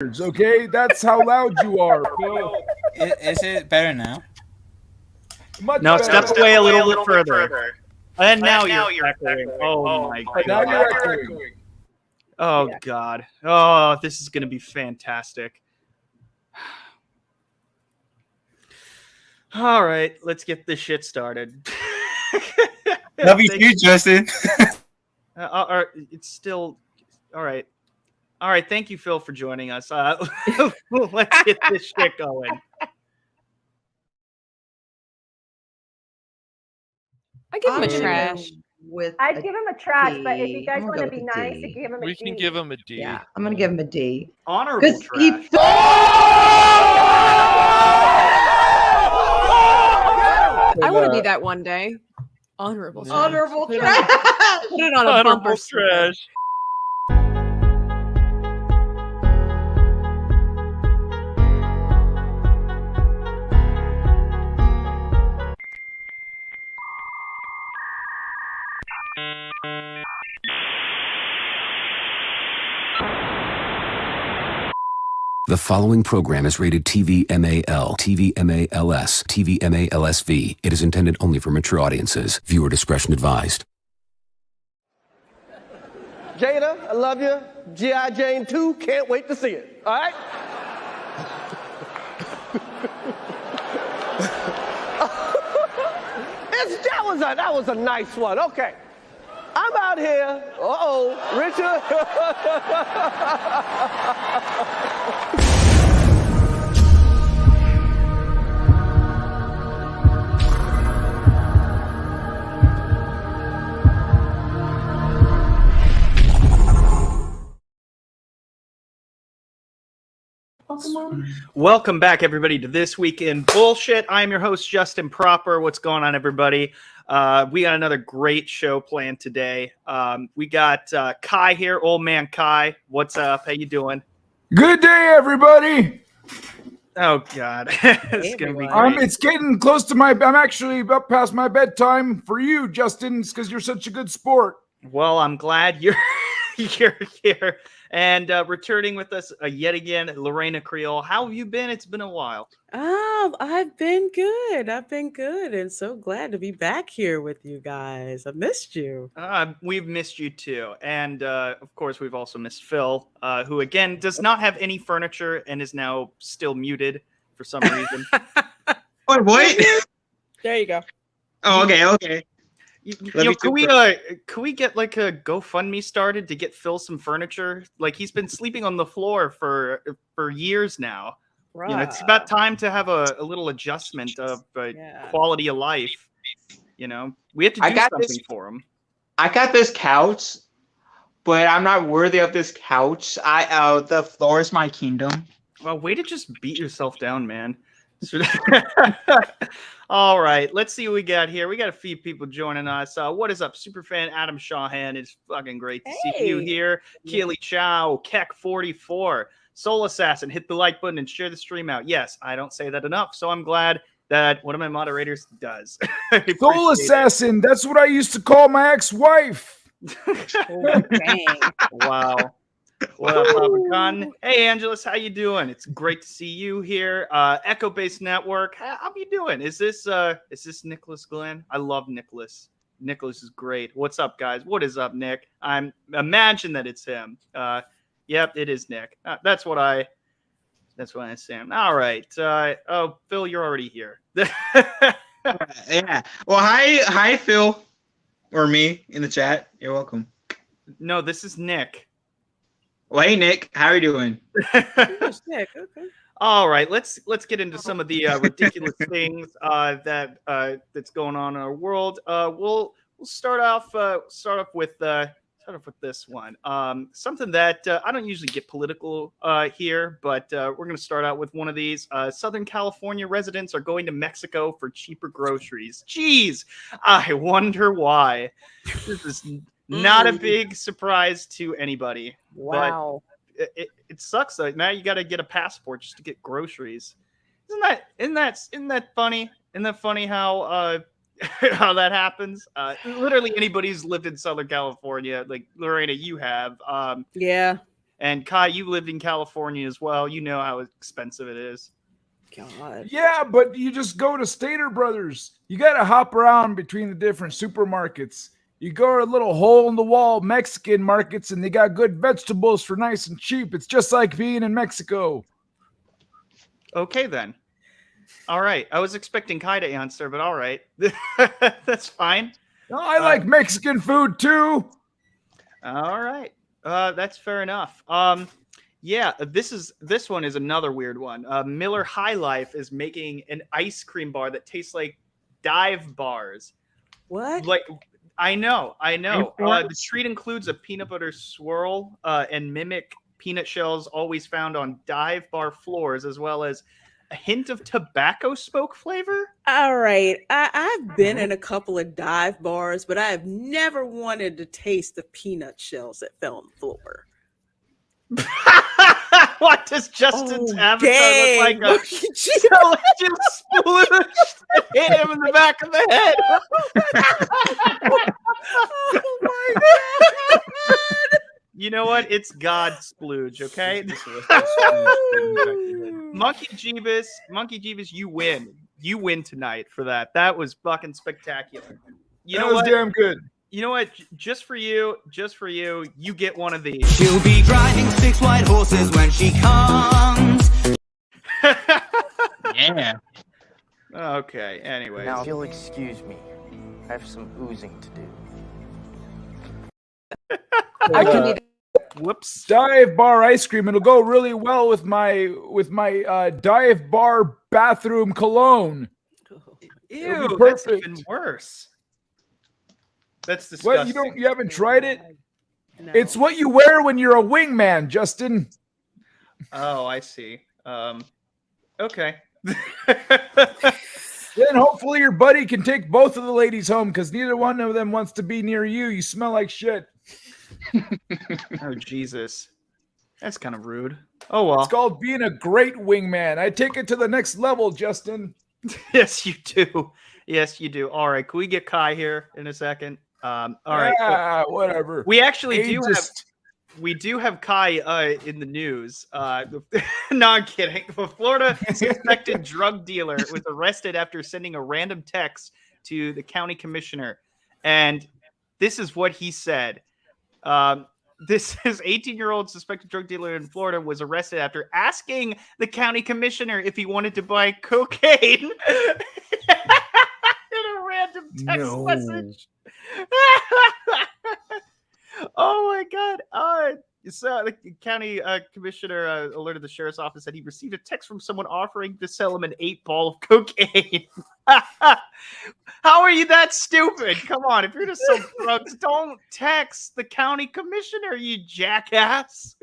Okay, that's how loud you are, Phil. Is it better now? Much No, better. step away a little bit further. And now you're echoing. Oh my Now god. you're echoing. Oh god. Oh, this is gonna be fantastic. All right, let's get this shit started. Love you too, Justin. It's still all right. All right, thank you, Phil, for joining us. Let's get this shit going. I give him a trash. I'd give him a trash, but if you guys want to be nice, you give him a D. We can give him a D. Yeah, I'm gonna give him a D. Honorable trash. I want to be that one day. Honorable trash. Honorable Put it trash. Put it on a bumper Honorable sticker. trash. The following program is rated TV-MAL, TV-MALS, TV-MALSV. It is intended only for mature audiences. Viewer discretion advised. Jada, I love you. G.I. Jane 2, can't wait to see it. All right? that was a nice one. Okay. I'm out here. Richard. Welcome back, everybody, to This Week in Bullshit. I'm your host, Justin Proper. What's going on, everybody? We got another great show planned today. We got Kai here, old man Kai. What's up? How you doing? Good day, everybody. Oh God, it's gonna be great. It's getting close to I'm actually up past my bedtime for you, Justin, because you're such a good sport. Well, I'm glad you're here. And returning with us yet again, Reina Creole. How have you been? It's been a while. I've been good. And so glad to be back here with you guys. I missed you. We've missed you too. And of course, we've also missed Phil, who again does not have any furniture and is now still muted for some reason. Wait, what? There you go. Oh, okay. Can we get like a GoFundMe started to get Phil some furniture? Like he's been sleeping on the floor for years now. Right. You know, it's about time to have a little adjustment of quality of life. You know, we have to do something for him. I got this couch, but I'm not worthy of this couch. The floor is my kingdom. Well, way to just beat yourself down, man. All right, let's see what we got here. We got a few people joining us. What is up, Superfan Adam Shawhan? It's fucking great to see you here. Keely Chow, Keck44, Soul Assassin, hit the like button and share the stream out. Yes, I don't say that enough, so I'm glad that one of my moderators does. Soul Assassin, that's what I used to call my ex-wife. Oh, dang. Wow. What up, Papa Gun? Hey, Angelus, how you doing? It's great to see you here. Echo Base Network, how you doing? Is this Nicholas Glenn? I love Nicholas. Nicholas is great. What's up, guys? What is up, Nick? I'm imagine that it's him. Yep, it is Nick. That's what I say. All right. Phil, you're already here. Yeah. Well, hi, Phil, or me in the chat. You're welcome. No, this is Nick. Well, hey, Nick, how are you doing? Nick, okay. All right, let's get into some of the ridiculous things that's going on in our world. We'll start off with this one. Something that I don't usually get political here, but we're going to start out with one of these. Southern California residents are going to Mexico for cheaper groceries. Jeez, I wonder why. This is not a big surprise to anybody. Wow. But it sucks though. Now you got to get a passport just to get groceries. Isn't that funny? Isn't that funny how how that happens? Literally anybody who's lived in Southern California, like Lorena, you have. Yeah. And Kai, you lived in California as well. You know how expensive it is. God. Yeah, but you just go to Stater Brothers. You got to hop around between the different supermarkets. You go to a little hole-in-the-wall Mexican markets, and they got good vegetables for nice and cheap. It's just like being in Mexico. Okay, then. All right. I was expecting Kai to answer, but all right. That's fine. No, I like Mexican food, too. All right. That's fair enough. Yeah, this one is another weird one. Miller High Life is making an ice cream bar that tastes like dive bars. What? Like, I know. The treat includes a peanut butter swirl and mimic peanut shells always found on dive bar floors, as well as a hint of tobacco smoke flavor. All right. I've been in a couple of dive bars, but I have never wanted to taste the peanut shells that fell on the floor. What does Justin's avatar dang. look like? Look A at you. delicious sploosh that hit him in the back of the head. Oh my God. You know what? It's God splooge, okay? Monkey Jeebus, you win. You win tonight for that. That was fucking spectacular. You That know was what? damn good. You know what? Just for you, you get one of these. She'll be driving 6 white horses when she comes. Yeah. Okay, anyways. Now, if you'll excuse me, I have some oozing to do. I can need Whoops. Dive bar ice cream. It'll go really well with my dive bar bathroom cologne. Ew, be that's perfect. even worse. That's disgusting. What, you haven't tried it? No. It's what you wear when you're a wingman, Justin. Oh, I see. Okay. Then hopefully your buddy can take both of the ladies home because neither one of them wants to be near you. You smell like shit. Oh, Jesus. That's kind of rude. Oh, well. It's called being a great wingman. I take it to the next level, Justin. Yes, you do. Yes, you do. All right. Can we get Kai here in a second? All right. So Yeah, whatever. we actually do have Kai in the news. No, I'm kidding. A Florida suspected drug dealer was arrested after sending a random text to the county commissioner. And this is what he said. This is 18-year-old suspected drug dealer in Florida was arrested after asking the county commissioner if he wanted to buy cocaine in a random text message. Oh my God. So the county commissioner alerted the sheriff's office that he received a text from someone offering to sell him an 8-ball of cocaine. How are you that stupid? Come on, if you're to sell drugs, don't text the county commissioner, you jackass.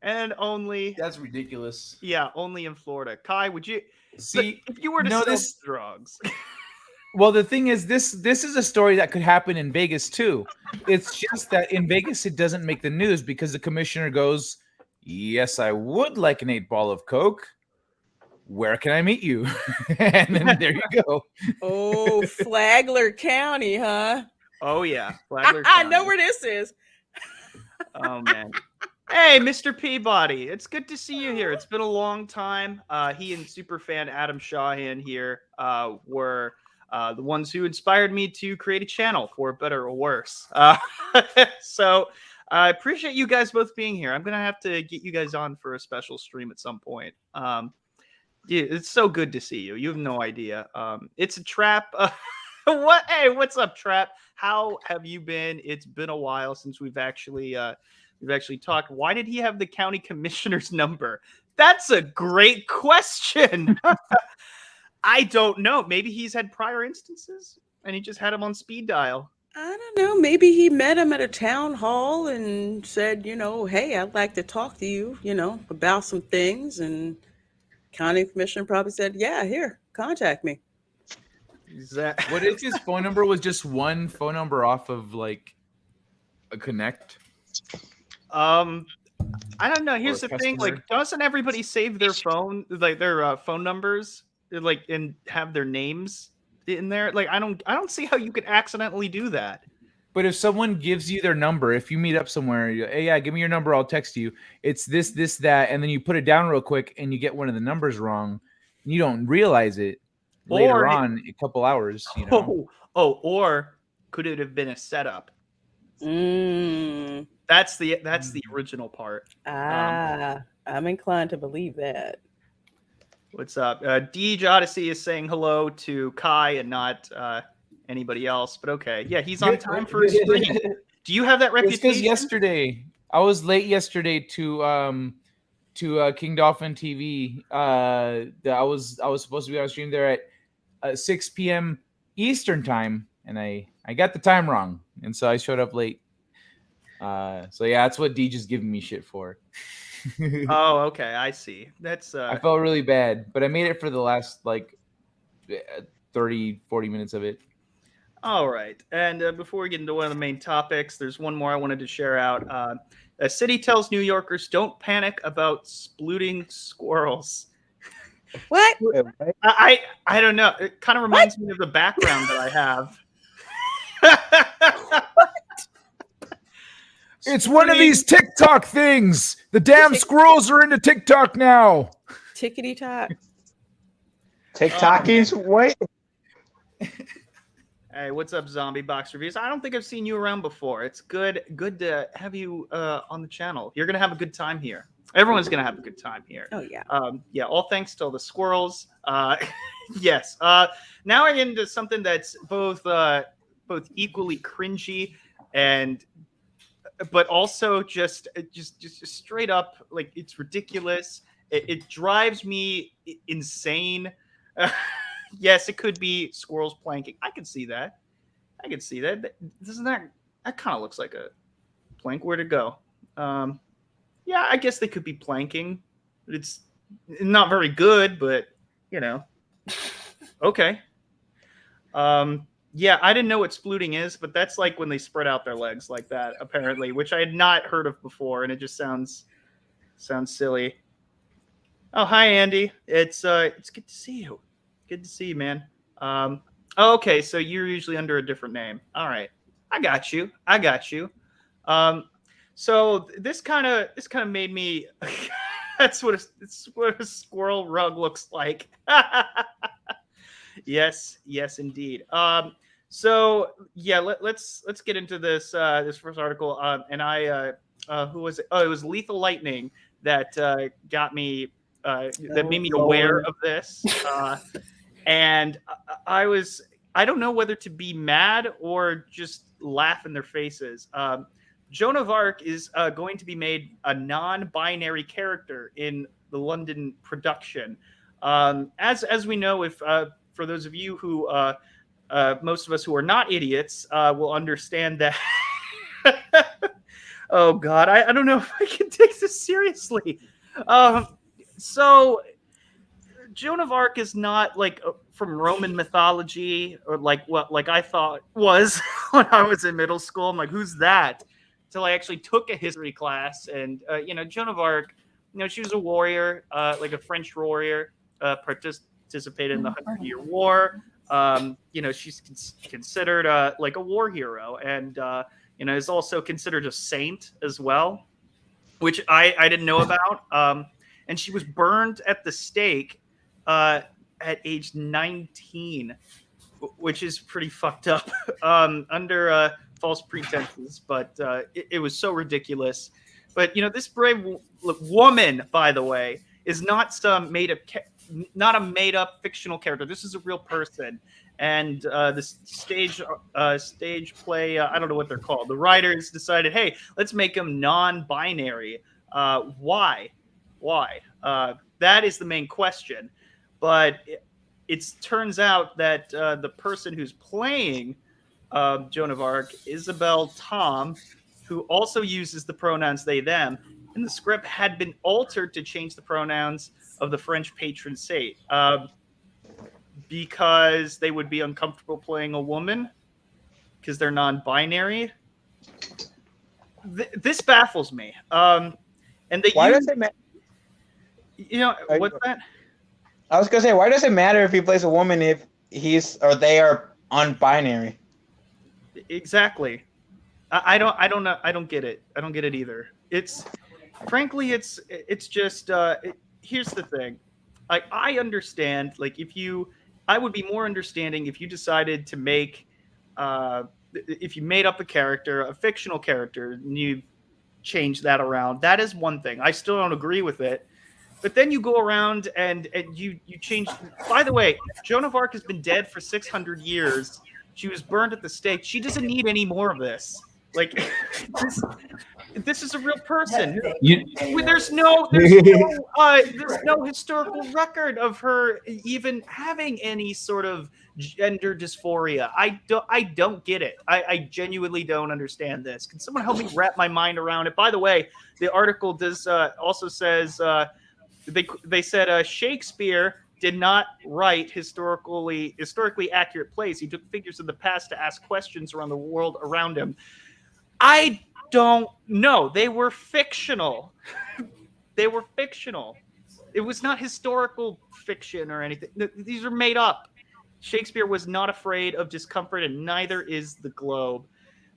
And only That's ridiculous. Yeah, only in Florida. Kai, would you See, if you were to no, sell this- drugs? Well, the thing is, this is a story that could happen in Vegas too. It's just that in Vegas it doesn't make the news because the commissioner goes, "Yes, I would like an 8-ball of coke. Where can I meet you?" And then there you go. Oh, Flagler County, huh? Oh yeah, Flagler I know County. where this is. Oh man. Hey, Mr. Peabody. It's good to see you here. It's been a long time. He and superfan Adam Shawhan here were the ones who inspired me to create a channel, for better or worse. So I appreciate you guys both being here. I'm gonna have to get you guys on for a special stream at some point. Yeah, it's so good to see you. You have no idea. It's a trap. What? Hey, what's up, Trap? How have you been? It's been a while since we've actually talked. Why did he have the county commissioner's number? That's a great question. I don't know. Maybe he's had prior instances and he just had him on speed dial. I don't know. Maybe he met him at a town hall and said, hey, I'd like to talk to you, about some things. And county commissioner probably said, yeah, here, contact me. Is that What if his phone number was just one phone number off of like a connect? I don't know. Here's Or the a thing. customer? Like, doesn't everybody save their phone, like their phone numbers, like, and have their names in there? Like, I don't see how you could accidentally do that. But if someone gives you their number, if you meet up somewhere, hey, yeah, give me your number, I'll text you. It's this, that, and then you put it down real quick and you get one of the numbers wrong, and you don't realize it later on, a couple hours. You know? Or could it have been a setup? That's the original part. I'm inclined to believe that. What's up? Deej Odyssey is saying hello to Kai and not anybody else, but okay. Yeah, he's on time for his stream. Do you have that reputation? Because yesterday I was late yesterday to King Dolphin TV. I was supposed to be on stream there at 6 p.m. Eastern time, and I got the time wrong, and so I showed up late. So yeah, that's what Deej is giving me shit for. Oh, okay, I see. That's I felt really bad, but I made it for the last 30-40 minutes of it. All right. And before we get into one of the main topics, there's one more I wanted to share out. A city tells New Yorkers don't panic about splooting squirrels. What? I don't know. It kind of reminds me of the background that I have. It's one of these TikTok things. The damn squirrels are into TikTok now. Tickety tock. TikTokies? Wait. Hey, what's up, Zombie Box Reviews? I don't think I've seen you around before. It's good to have you on the channel. You're gonna have a good time here. Everyone's gonna have a good time here. Oh yeah. Yeah. All thanks to all the squirrels. Yes. Now I get into something that's both equally cringy but also just straight up, like, it's ridiculous. It drives me insane. Yes, it could be squirrels planking. I can see that. Doesn't that kind of looks like a plank? Where'd it go? Yeah, I guess they could be planking. It's not very good, but okay. Yeah, I didn't know what splooting is, but that's like when they spread out their legs like that, apparently, which I had not heard of before, and it just sounds silly. Oh, hi, Andy. It's good to see you. Good to see you, man. Okay, so you're usually under a different name. All right, I got you. So this kind of made me. That's what a squirrel rug looks like. Yes, indeed. So yeah, let's get into this first article. And who was it? Oh, it was Lethal Lightning that got me. That made me aware of this. And I don't know whether to be mad or just laugh in their faces. Joan of Arc is going to be made a non-binary character in the London production. As we know, if for those of you who most of us who are not idiots will understand that. Oh God, I don't know if I can take this seriously. So Joan of Arc is not like from Roman mythology or like what I thought was when I was in middle school. I'm like, who's that? Until I actually took a history class, and Joan of Arc, she was a warrior, like a French warrior, participated in the 100-Year War. She's considered like a war hero, and is also considered a saint as well, which I didn't know about. And she was burned at the stake at age 19, which is pretty fucked up under false pretenses. But it was so ridiculous. But this brave woman, by the way, is not some not a made-up fictional character. This is a real person, and the stage play, I don't know what they're called. The writers decided, hey, let's make them non-binary. Why? That is the main question. But it turns out that the person who's playing Joan of Arc, Isabel Tom, who also uses the pronouns they, them, in the script had been altered to change the pronouns of the French patron saint because they would be uncomfortable playing a woman because they're non-binary. This baffles me. And why does it matter? What's that? I was gonna say, why does it matter if he plays a woman if he's or they are unbinary? Exactly. I don't know. I don't get it. I don't get it either. Frankly, it's just here's the thing. I understand. Like I would be more understanding if you decided to make if you made up a character, a fictional character, and you change that around. That is one thing. I still don't agree with it. But then you go around and you change. By the way, Joan of Arc has been dead for 600 years. She was burned at the stake. She doesn't need any more of this. Like this is a real person. There's no historical record of her even having any sort of gender dysphoria. I don't get it. I genuinely don't understand this. Can someone help me wrap my mind around it? By the way, the article does also says they said Shakespeare did not write historically accurate plays. He took figures of the past to ask questions around the world around him. I don't know. They were fictional. They were fictional. It was not historical fiction or anything. These are made up. Shakespeare was not afraid of discomfort, and neither is the Globe.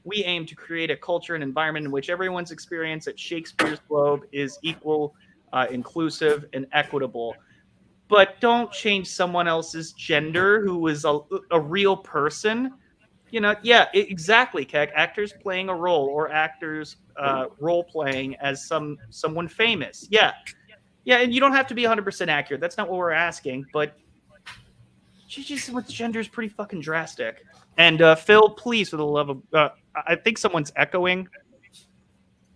We aim to create a culture and environment in which everyone's experience at Shakespeare's Globe is equal, inclusive, and equitable. But don't change someone else's gender who is a real person. Exactly, Keck. Actors playing a role or actors role playing as someone famous. Yeah, and you don't have to be 100% accurate. That's not what we're asking. But changing someone's gender is pretty fucking drastic. And Phil, please, for the love of, I think someone's echoing.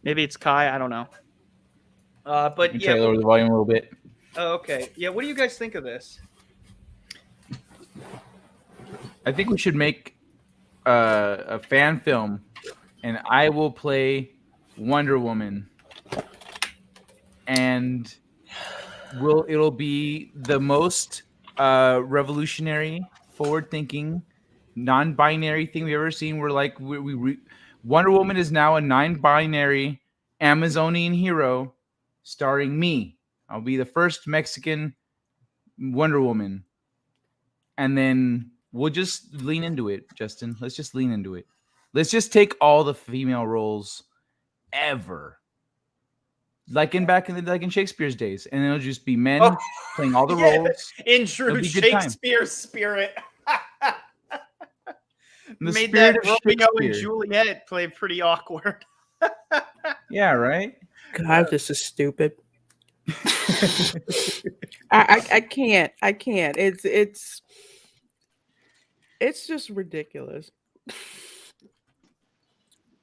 Maybe it's Kai. I don't know. But yeah, lower the volume a little bit. Oh, okay. Yeah, what do you guys think of this? I think we should make a fan film, and I will play Wonder Woman, and it'll be the most revolutionary, forward-thinking, non-binary thing we've ever seen. We're like Wonder Woman is now a non-binary Amazonian hero, starring me. I'll be the first Mexican Wonder Woman, and then we'll just lean into it, Justin. Let's just lean into it. Let's just take all the female roles ever, like in Shakespeare's days, and it'll just be men playing all the roles in true Shakespeare spirit. Made that Romeo and Juliet play pretty awkward. Yeah, right. God, this is stupid. I can't. It's just ridiculous.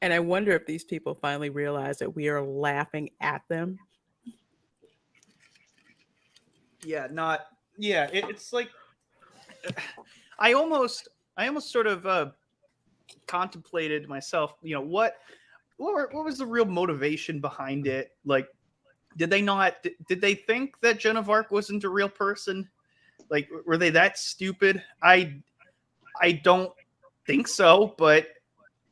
And I wonder if these people finally realize that we are laughing at them. It's like I almost sort of contemplated myself, what was the real motivation behind it? Like, did they think that Joan of Arc wasn't a real person? Like, were they that stupid? I don't think so, but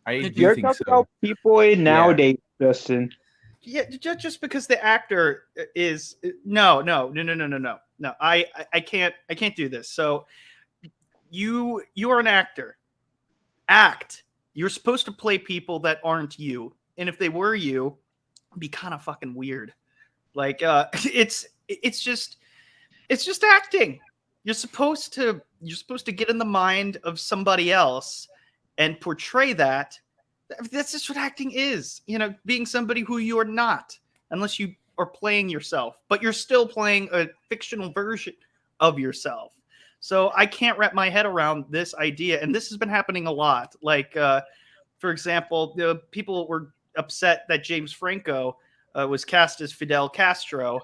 you're talking about people in nowadays, Justin. Yeah, just because the actor is no. I can't do this. So you are an actor. Act. You're supposed to play people that aren't you, and if they were you, it'd be kind of fucking weird. Like it's just acting. You're supposed to get in the mind of somebody else and portray that. That's just what acting is. Being somebody who you are not, unless you are playing yourself, but you're still playing a fictional version of yourself. So I can't wrap my head around this idea, and this has been happening a lot. Like, for example, people were upset that James Franco was cast as Fidel Castro.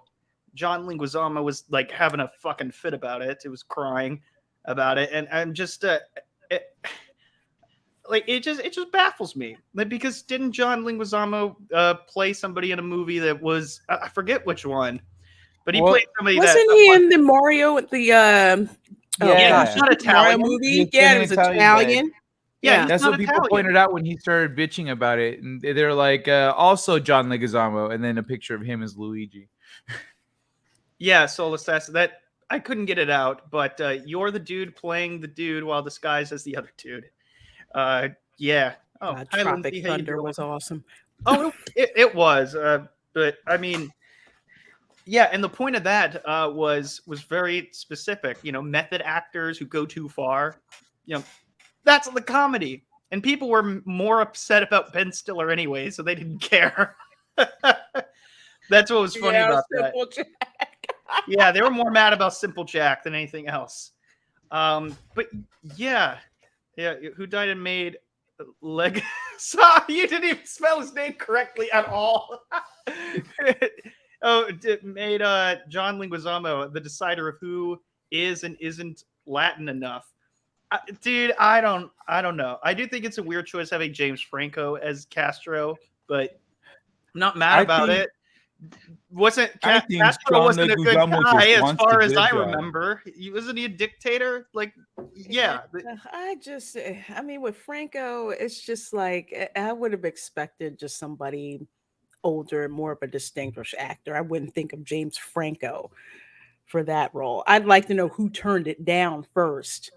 John Leguizamo was like having a fucking fit about it. It was crying about it, and I'm just it just baffles me. Like, because didn't John Leguizamo play somebody in a movie that was I forget which one, but he played somebody. Wasn't he in the Mario at the he's not Italian Mario movie? Yeah, it was Italian. Yeah, that's what people pointed out when he started bitching about it, and they're like, also John Leguizamo, and then a picture of him as Luigi. Yeah, Soul Assassin. That I couldn't get it out, but you're the dude playing the dude while disguised as the other dude. Yeah, Oh, God, hi, Tropic Lindsay, how you Thunder doing? was awesome. Oh, it was. But I mean, yeah, and the point of that was very specific. You know, method actors who go too far. You know, that's the comedy. And people were more upset about Ben Stiller anyway, so they didn't care. That's what was funny about that. Simple Jack. Yeah, they were more mad about Simple Jack than anything else. But yeah, who died and made leg? You didn't even spell his name correctly at all. It made John Leguizamo the decider of who is and isn't Latin enough. Dude, I don't know. I do think it's a weird choice having James Franco as Castro, but I'm not mad about it. Castro wasn't a good guy as far as I remember. Wasn't he a dictator? Like, yeah. I mean, with Franco, it's just like I would have expected just somebody older, more of a distinguished actor. I wouldn't think of James Franco for that role. I'd like to know who turned it down first.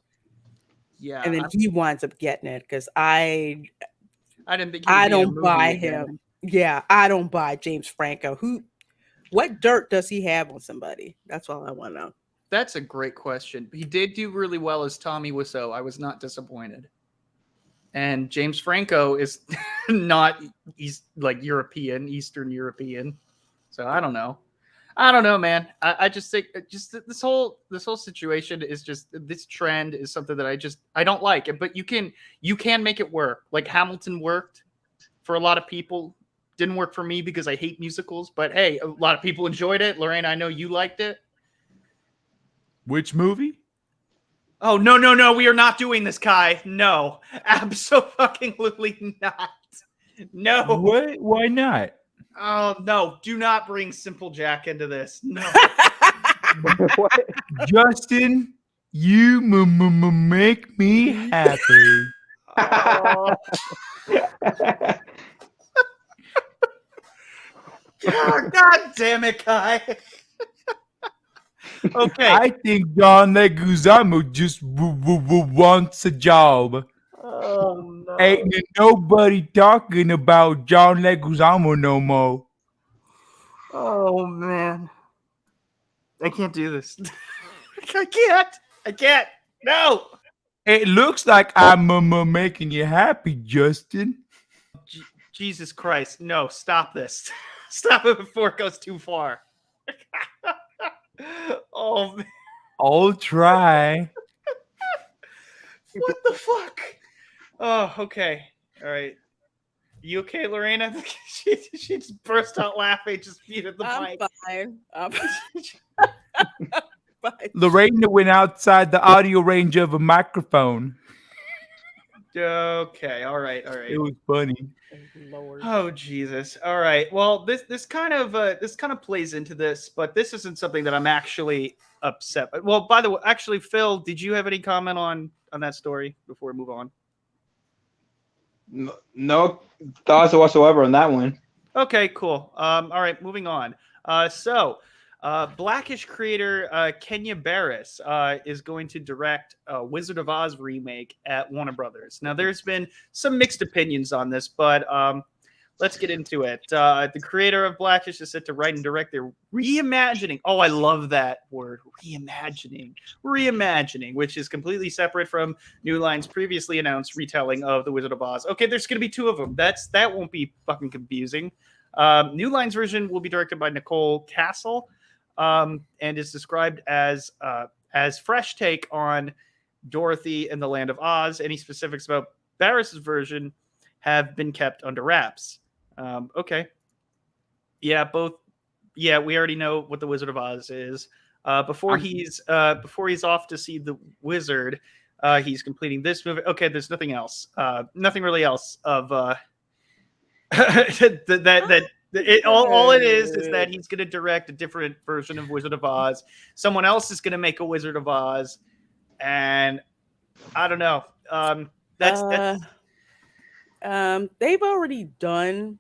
Yeah, and then he winds up getting it because I didn't think I don't buy him. Yeah, I don't buy James Franco. What dirt does he have on somebody? That's all I want to know. That's a great question. He did do really well as Tommy Wiseau. I was not disappointed. And James Franco is not, he's like Eastern European. So I don't know. I don't know, man. I just think just this whole situation is just, this trend is something that I don't like. But you can make it work. Like Hamilton worked for a lot of people. Didn't work for me because I hate musicals. But hey, a lot of people enjoyed it. Lorraine, I know you liked it. Which movie? Oh, no. We are not doing this, Kai. No. Absolutely not. No. What? Why not? Oh, no. Do not bring Simple Jack into this. No. Justin, you make me happy. God damn it, Kai. Okay. I think John Leguizamo just wants a job. Oh, no. Ain't nobody talking about John Leguizamo no more. Oh, man. I can't do this. I can't. No. It looks like I'm making you happy, Justin. Jesus Christ. No, stop this. Stop it before it goes too far. Oh, man. I'll try. What the fuck? Oh, okay. All right. You okay, Lorena? She just burst out laughing, just muted the mic. I'm fine. Fine. Lorena went outside the audio range of a microphone. Okay. All right. It was funny. Lord. Oh, Jesus. All right. Well, this kind of plays into this, but this isn't something that I'm actually upset. Well, by the way, actually, Phil, did you have any comment on that story before we move on? No thoughts whatsoever on that one. Okay, cool. All right, moving on. So Blackish creator Kenya Barris is going to direct a Wizard of Oz remake at Warner Brothers. Now, there's been some mixed opinions on this, but let's get into it. The creator of Blackish is set to write and direct their reimagining. Oh, I love that word, reimagining. Reimagining, which is completely separate from New Line's previously announced retelling of The Wizard of Oz. Okay, there's going to be two of them. That won't be fucking confusing. New Line's version will be directed by Nicole Castle, and is described as fresh take on Dorothy and the Land of Oz. Any specifics about Barris's version have been kept under wraps. Okay. Yeah, both. Yeah, we already know what the Wizard of Oz is. Before he's off to see the wizard, he's completing this movie. Okay, there's nothing else. Nothing really else of all it is that he's going to direct a different version of Wizard of Oz. Someone else is going to make a Wizard of Oz, and I don't know. They've already done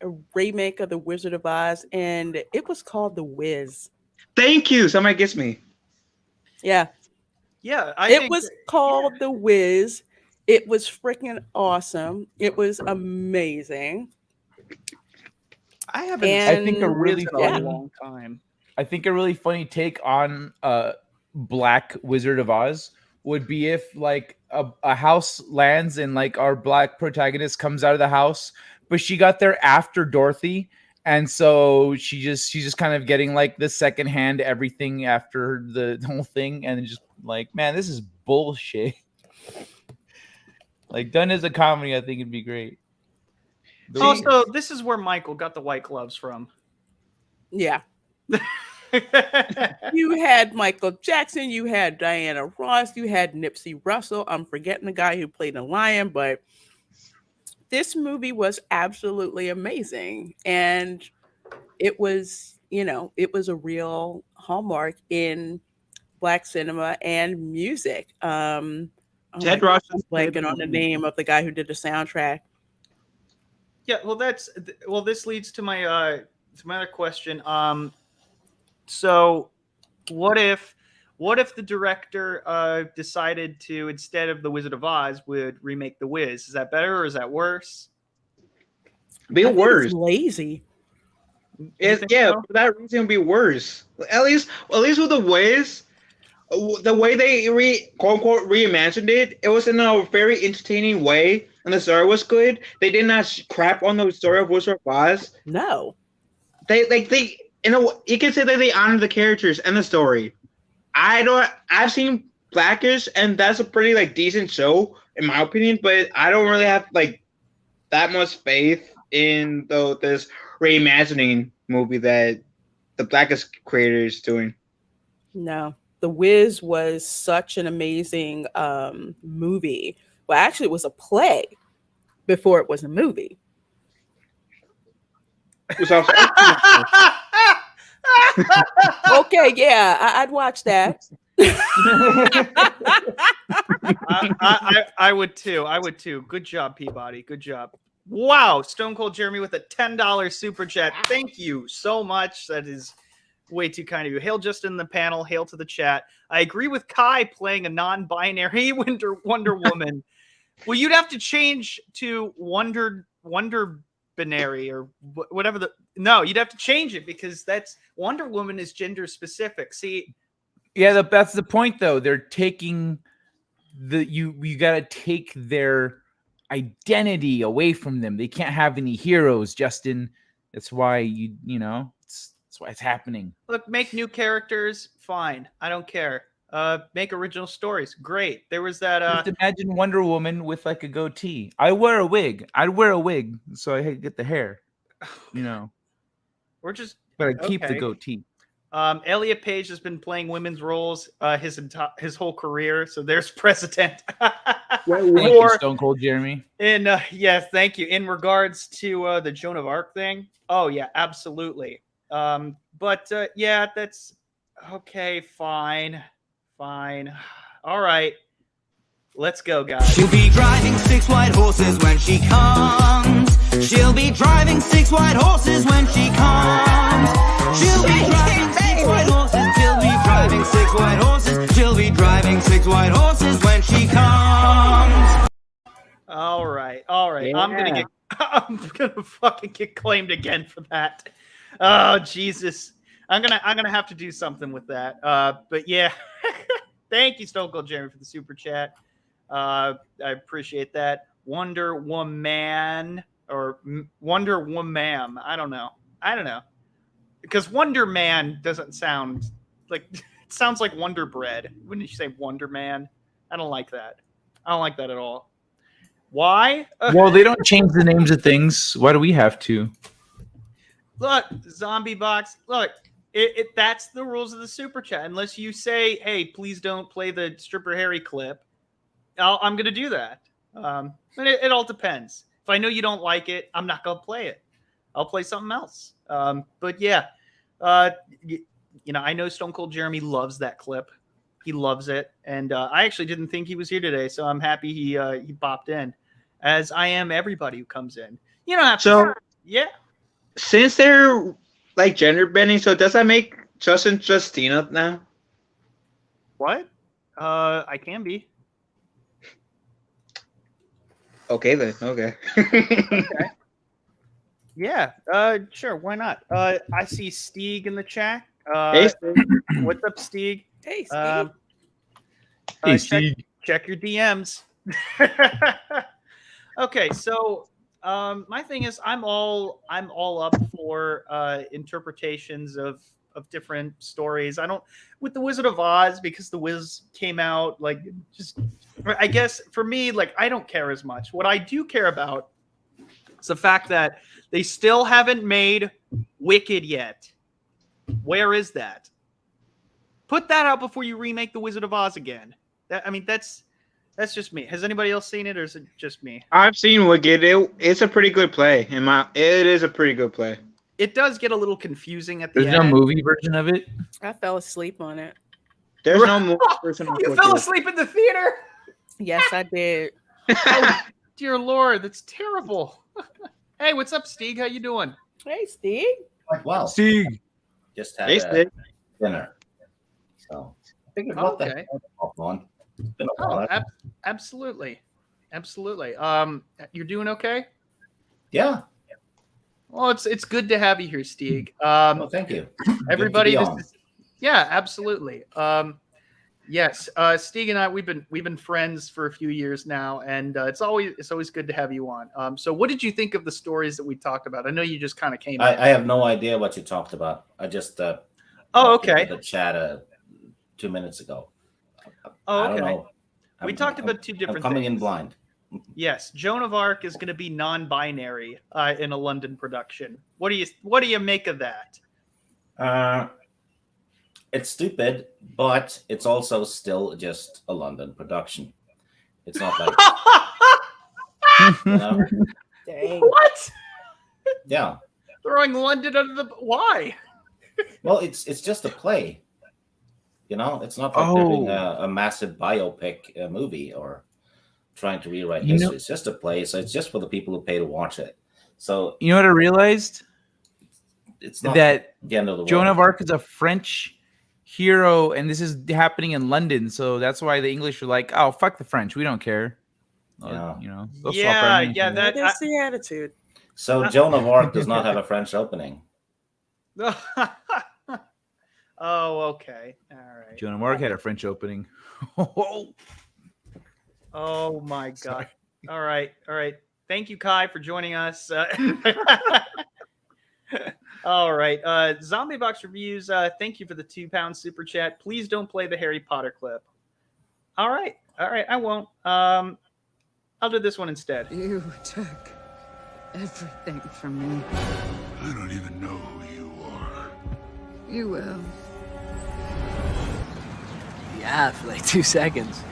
a remake of The Wizard of Oz, and it was called The Wiz. Thank you. Somebody gets me. Yeah. Yeah. It was called The Wiz. It was freaking awesome. It was amazing. I haven't. And I think a really in a long time. I think a really funny take on Black Wizard of Oz would be if like a house lands and like our black protagonist comes out of the house, but she got there after Dorothy, and so she's just kind of getting like the secondhand everything after the whole thing, and just like, man, this is bullshit. Like, done as a comedy, I think it'd be great. Also, this is where Michael got the white gloves from. Yeah. You had Michael Jackson, you had Diana Ross, you had Nipsey Russell. I'm forgetting the guy who played a lion, but this movie was absolutely amazing. And it was, it was a real hallmark in Black cinema and music. Ted Ross is blanking on the name of the guy who did the soundtrack. Yeah, well, this leads to my other question. So, what if the director decided to, instead of The Wizard of Oz, would remake The Wiz? Is that better or is that worse? Be worse. It's lazy. For that reason, it'd be worse. At least with The Wiz, the way they quote unquote reimagined it, it was in a very entertaining way, and the story was good. They did not crap on the story of Wizard of Oz. No, they you can say that they honored the characters and the story. I've seen Blackish, and that's a pretty like decent show in my opinion, but I don't really have like that much faith in this reimagining movie that the Blackish creator is doing. No, The Wiz was such an amazing movie. Well, actually, it was a play before it was a movie. Okay, yeah, I'd watch that. I would too. Good job, Peabody. Good job. Wow, Stone Cold Jeremy with a $10 super chat. Thank you so much. That is way too kind of you. Hail just in the panel. Hail to the chat. I agree with Kai playing a non-binary Wonder Woman. Well, you'd have to change to Wonder Binary or whatever you'd have to change it because that's Wonder Woman is gender specific. See, yeah, that's the point though. They're taking you got to take their identity away from them. They can't have any heroes, Justin. That's why that's why it's happening. Look, make new characters, fine. I don't care. Make original stories, great. There was that. Just imagine Wonder Woman with like a goatee. I'd wear a wig so I could get the hair. We're just. But I keep the goatee. Elliot Page has been playing women's roles his whole career, so there's precedent. Thank you, Stone Cold Jeremy. Yes, thank you. In regards to the Joan of Arc thing, oh yeah, absolutely. But yeah, that's okay. Fine. All right, let's go, guys. She'll be driving 6 white horses when she comes. She'll be driving 6 white horses when she comes. She'll be driving 6 white horses. She'll be driving 6 white horses. She'll be driving 6 white horses when she comes. All right. Yeah. I'm gonna fucking get claimed again for that. Oh Jesus. I'm gonna have to do something with that. But yeah. Thank you, Stone Cold Jeremy, for the super chat. I appreciate that. Wonder Woman or Wonder Woman. I don't know. Because Wonder Man doesn't sound like it sounds like Wonder Bread. Wouldn't you say Wonder Man? I don't like that. I don't like that at all. Why? Well, they don't change the names of things. Why do we have to? Look, Zombie Box. Look. That's the rules of the super chat. Unless you say, "Hey, please don't play the Stripper Harry clip," I'm going to do that. But it all depends. If I know you don't like it, I'm not going to play it. I'll play something else. But yeah, I know Stone Cold Jeremy loves that clip. He loves it, and I actually didn't think he was here today, so I'm happy he popped in. As I am everybody who comes in. You don't have to. Yeah. Since they're like gender bending, so does that make Justin Justina now? What? I can be. Okay then. Okay. Okay. Yeah. Sure. Why not? I see Steeg in the chat. Hey, Steve. What's up, Steeg? Hey, Steve. Hey, Check your DMs. Okay, so my thing is, I'm all up for interpretations of different stories. I don't with the Wizard of Oz because the Wiz came out like just. I guess for me, like I don't care as much. What I do care about is the fact that they still haven't made Wicked yet. Where is that? Put that out before you remake the Wizard of Oz again. That's just me. Has anybody else seen it, or is it just me? I've seen Wicked. It's a pretty good play. It is a pretty good play. It does get a little confusing at the There's end. no movie version of it. I fell asleep on it. There's no movie version of You Wicked. fell asleep in the theater? Yes, I did. Oh, dear Lord, that's terrible. Hey, what's up, Steeg? How you doing? Hey, Steve. Like, wow. Steeg. Just had Hey, Steve. dinner. So I figured what the Okay. hell on. It's been a Oh, while. absolutely. Absolutely. You're doing okay? Yeah. Well, it's good to have you here, Steeg. Well, thank you. Everybody, Good to be on. yeah, absolutely. Yes, Steeg and I, we've been friends for a few years now, and it's always good to have you on. So, what did you think of the stories that we talked about? I know you just kind of came. I have no idea what you talked about. I just Oh, talked okay. into the chat 2 minutes ago. Oh, I don't okay. know. We talked about two different I'm coming in things. blind. Yes, Joan of Arc is going to be non-binary in a London production. What do you make of that? It's stupid, but it's also still just a London production. It's not like you know? Dang. What? Yeah. Throwing London under the why? Well, it's just a play. You know, it's not like doing a massive biopic movie or trying to rewrite history. It's just a play, so it's just for the people who pay to watch it. So You know what I realized? it's not That the end of the Joan world. of Arc is a French hero, and this is happening in London, so that's why the English are like, "Oh, fuck the French, we don't care." Yeah. You know, they'll swap Yeah, our names yeah, in. that. That's the attitude. So Joan of Arc does not have a French opening. Oh, okay. All right. Joan of Arc had a French opening. Oh my God. All right. All right. Thank you, Kai, for joining us. All right. Zombie Box Reviews, thank you for the £2 super chat. Please don't play the Harry Potter clip. All right. All right. I won't. I'll do this one instead. You took everything from me. I don't even know who you are. You will. Yeah, for like 2 seconds.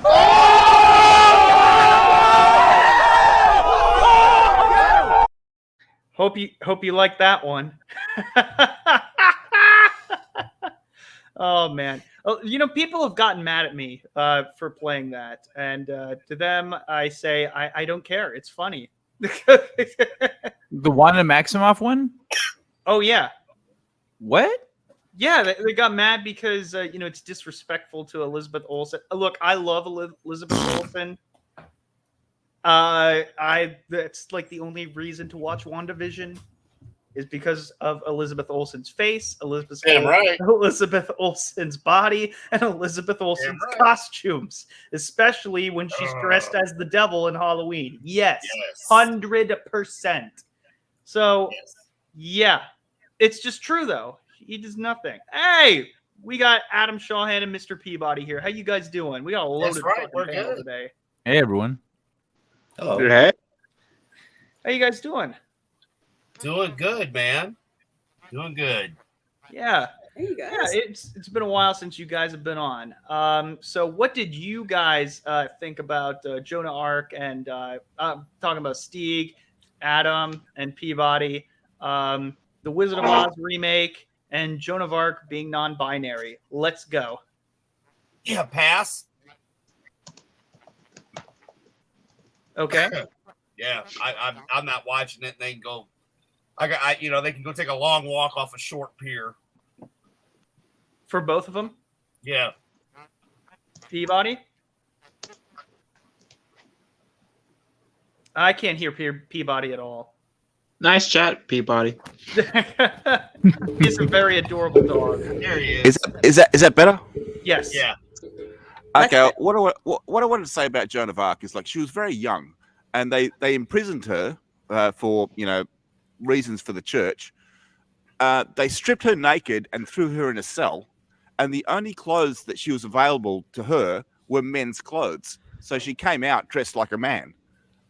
Hope you like that one. Oh man. Oh, you know, people have gotten mad at me for playing that, and to them I say I don't care. It's funny. The Wanda Maximoff one? Oh yeah. What? Yeah, they got mad because you know, it's disrespectful to Elizabeth Olsen. Look, I love Elizabeth Olsen. That's like the only reason to watch WandaVision is because of Elizabeth Olsen's face, Elizabeth Olsen's body, and Elizabeth Olsen's costumes, especially when she's dressed as the devil in Halloween. Yes. 100%. So, yeah, it's just true though. He does nothing. Hey, we got Adam Shawhan and Mr. Peabody here. How you guys doing? We got a loaded fucking panel today. Hey, everyone. Hello. Hey. How you guys doing? Doing good, man. Doing good. Yeah. Hey, you guys. Yeah, it's been a while since you guys have been on. So what did you guys think about Joan of Arc and talking about Steeg, Adam, and Peabody, the Wizard of Oz remake, and Joan of Arc being non-binary? Let's go. Yeah, pass. Okay. Yeah, I'm not watching it. And they can go. They can go take a long walk off a short pier. For both of them? Yeah. Peabody? I can't hear Peabody at all. Nice chat, Peabody. He's a very adorable dog. There he is. Is that better? Yes. Yeah. Okay. What I wanted to say about Joan of Arc is like she was very young, and they imprisoned her for reasons for the church. They stripped her naked and threw her in a cell, and the only clothes that she was available to her were men's clothes. So she came out dressed like a man.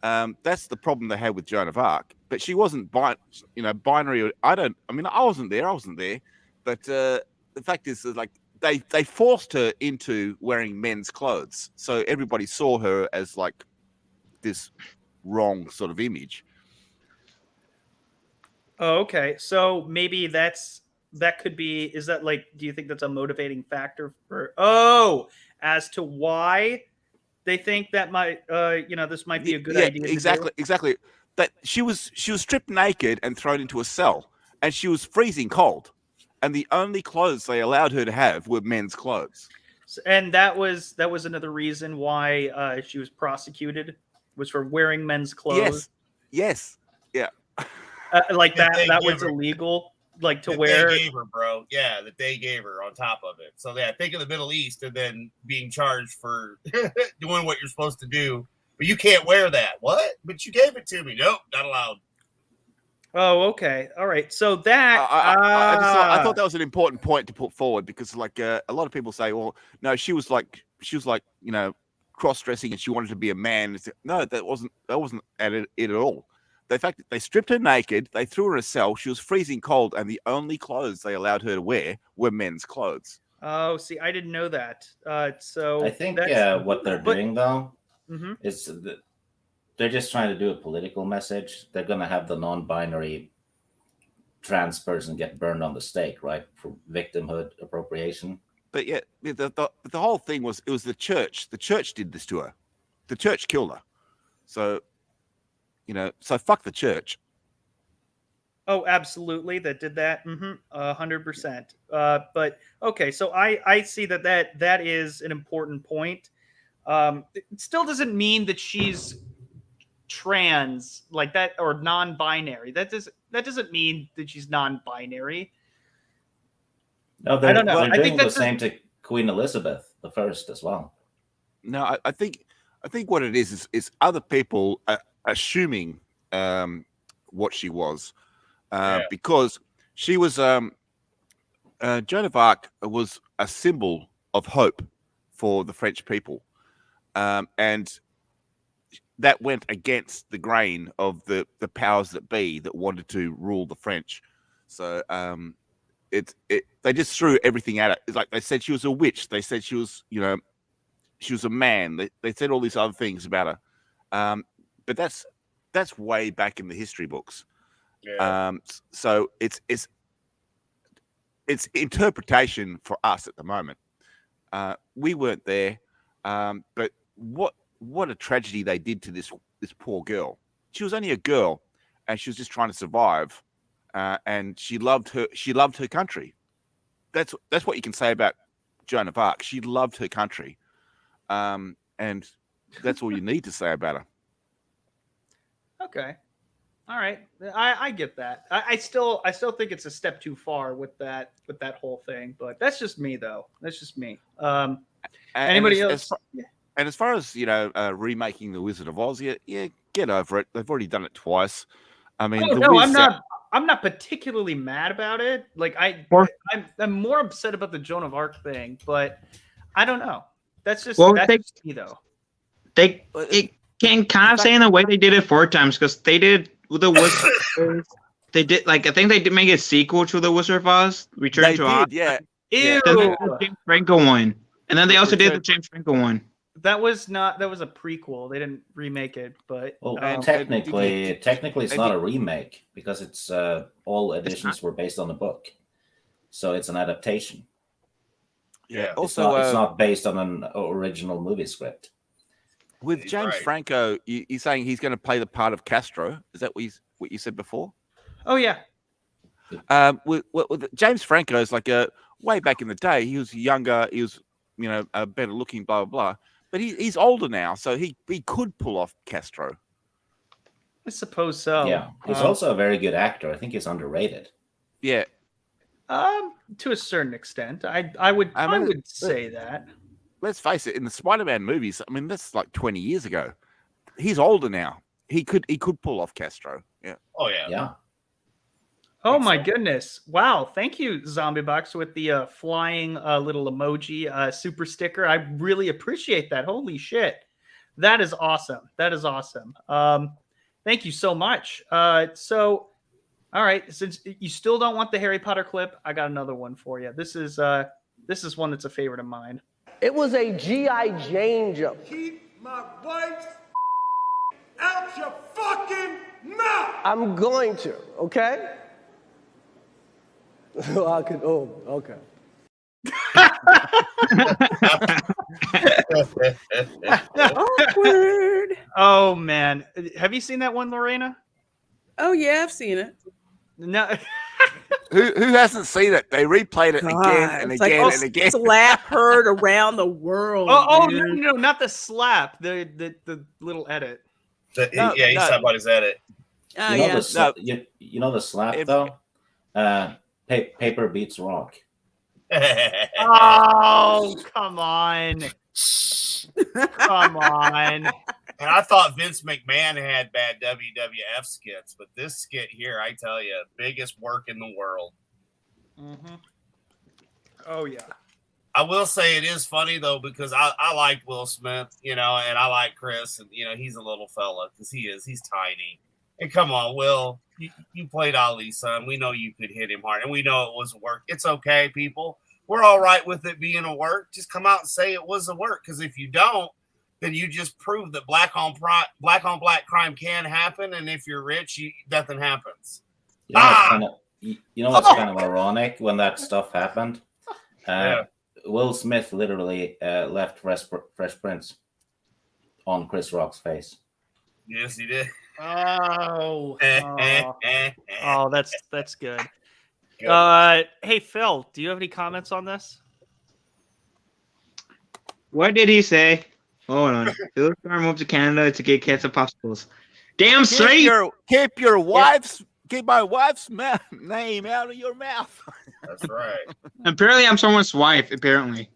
That's the problem they had with Joan of Arc. But she wasn't binary. I wasn't there. But the fact is that like they forced her into wearing men's clothes. So everybody saw her as like this wrong sort of image. Oh, okay. So maybe that could be, is that like, do you think that's a motivating factor for, as to why they think that might, this might be a good idea? Exactly. That she was stripped naked and thrown into a cell, and she was freezing cold, and the only clothes they allowed her to have were men's clothes. And that was another reason why she was prosecuted, was for wearing men's clothes. Yes. Yeah. Like that was illegal, like to wear. They gave her, bro. Yeah, that they gave her on top of it. So yeah, think of the Middle East and then being charged for doing what you're supposed to do, but you can't wear that. What? But you gave it to me. Nope, not allowed. Oh, okay, all right. So that I thought that was an important point to put forward, because like a lot of people say, well, no, she was like cross-dressing and she wanted to be a man. No, that wasn't it at all. The fact that they stripped her naked, they threw her in a cell, she was freezing cold, and the only clothes they allowed her to wear were men's clothes. Oh, see, I didn't know that. So I think what they're doing though is that they're just trying to do a political message. They're going to have the non-binary trans person get burned on the stake, right, for victimhood appropriation. But yeah, the whole thing was, it was the church. The church did this to her. The church killed her. So. So fuck the church. Oh, absolutely. That did that. 100%. But okay. So I see that is an important point. It still doesn't mean that she's trans like that or non-binary. That doesn't mean that she's non-binary. No, I don't know. I think the same to Queen Elizabeth I as well. No, I think what it is other people assuming what she was, because she was Joan of Arc was a symbol of hope for the French people, and that went against the grain of the powers that be that wanted to rule the French. So they just threw everything at it. It's like they said she was a witch. They said she was she was a man. They said all these other things about her, but that's way back in the history books. Yeah. So it's interpretation for us at the moment. We weren't there, but what a tragedy they did to this poor girl. She was only a girl, and she was just trying to survive, and she loved her country. That's what you can say about Joan of Arc. She loved her country, and that's all you need to say about her. Okay. All right. I get that. I still think it's a step too far with that whole thing, but that's just me though. That's just me. Anybody else? As far as remaking The Wizard of Oz, yeah, get over it. They've already done it twice. I mean, I'm not particularly mad about it. Like I'm more upset about the Joan of Arc thing, but I don't know. That's just just me though. It can kind of say in a way they did it 4 times, because they did the Wizard. They did I think they did make a sequel to the Wizard of Oz, Return to Oz. Yeah. Ew. Then the James Franco one, and then they also did the James Franco one. That was a prequel. They didn't remake it, but technically it's not a remake, because it's all editions were based on the book, so it's an adaptation. Yeah. It's not based on an original movie script. With James Franco, you're saying he's going to play the part of Castro. Is that what you said before? Oh yeah. With James Franco is like way back in the day. He was younger. He was better looking. Blah blah blah. But he's older now, so he could pull off Castro. I suppose so. Yeah, he's also a very good actor. I think he's underrated. Yeah. To a certain extent, I would say that. Let's face it, in the Spider-Man movies, I mean, that's like 20 years ago. He's older now. He could pull off Castro. Yeah. Oh yeah. Yeah. Oh my goodness! Wow, thank you, Zombie Box, with the flying little emoji super sticker. I really appreciate that. Holy shit, that is awesome. That is awesome. Thank you so much. So, all right, since you still don't want the Harry Potter clip, I got another one for you. This is one that's a favorite of mine. It was a G.I. Jane jump. Keep my wife's out your fucking mouth! I'm going to, okay? Okay. Awkward. Oh man, have you seen that one, Lorena? Oh yeah, I've seen it. No. Who hasn't seen it? They replayed it again and It's again like, and again. Slap heard around the world. Oh man. no, not the slap. The little edit. He's talking about his edit. Oh you know yeah. you know the slap though? Paper beats rock. Oh, come on. Come on. And I thought Vince McMahon had bad WWF skits, but this skit here, I tell you, biggest work in the world. Mm-hmm. Oh, yeah. I will say it is funny, though, because I like Will Smith, and I like Chris, and, he's a little fella, because he's tiny. And come on, Will, you played Ali's son. We know you could hit him hard, and we know it was a work. It's okay, people. We're all right with it being a work. Just come out and say it was a work, because if you don't, then you just prove that black on black crime can happen, and if you're rich, nothing happens. What's kind of ironic when that stuff happened? Will Smith literally left Fresh Prince on Chris Rock's face. Yes, he did. Oh, that's good. Hey Phil, do you have any comments on this? What did he say? Hold on. Phil Star moved to Canada to get ketchup popsicles. Damn straight. Keep my wife's name out of your mouth. That's right. Apparently, I'm someone's wife. Apparently,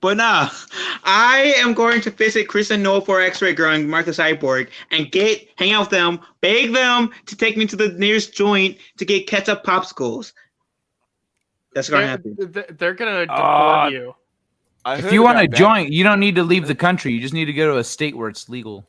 but I am going to visit Chris and Noah for X-Ray Girl and Mark the Cyborg and hang out with them, beg them to take me to the nearest joint to get ketchup popsicles. That's gonna happen. They're gonna deport you. If you want a joint, you don't need to leave the country. You just need to go to a state where it's legal.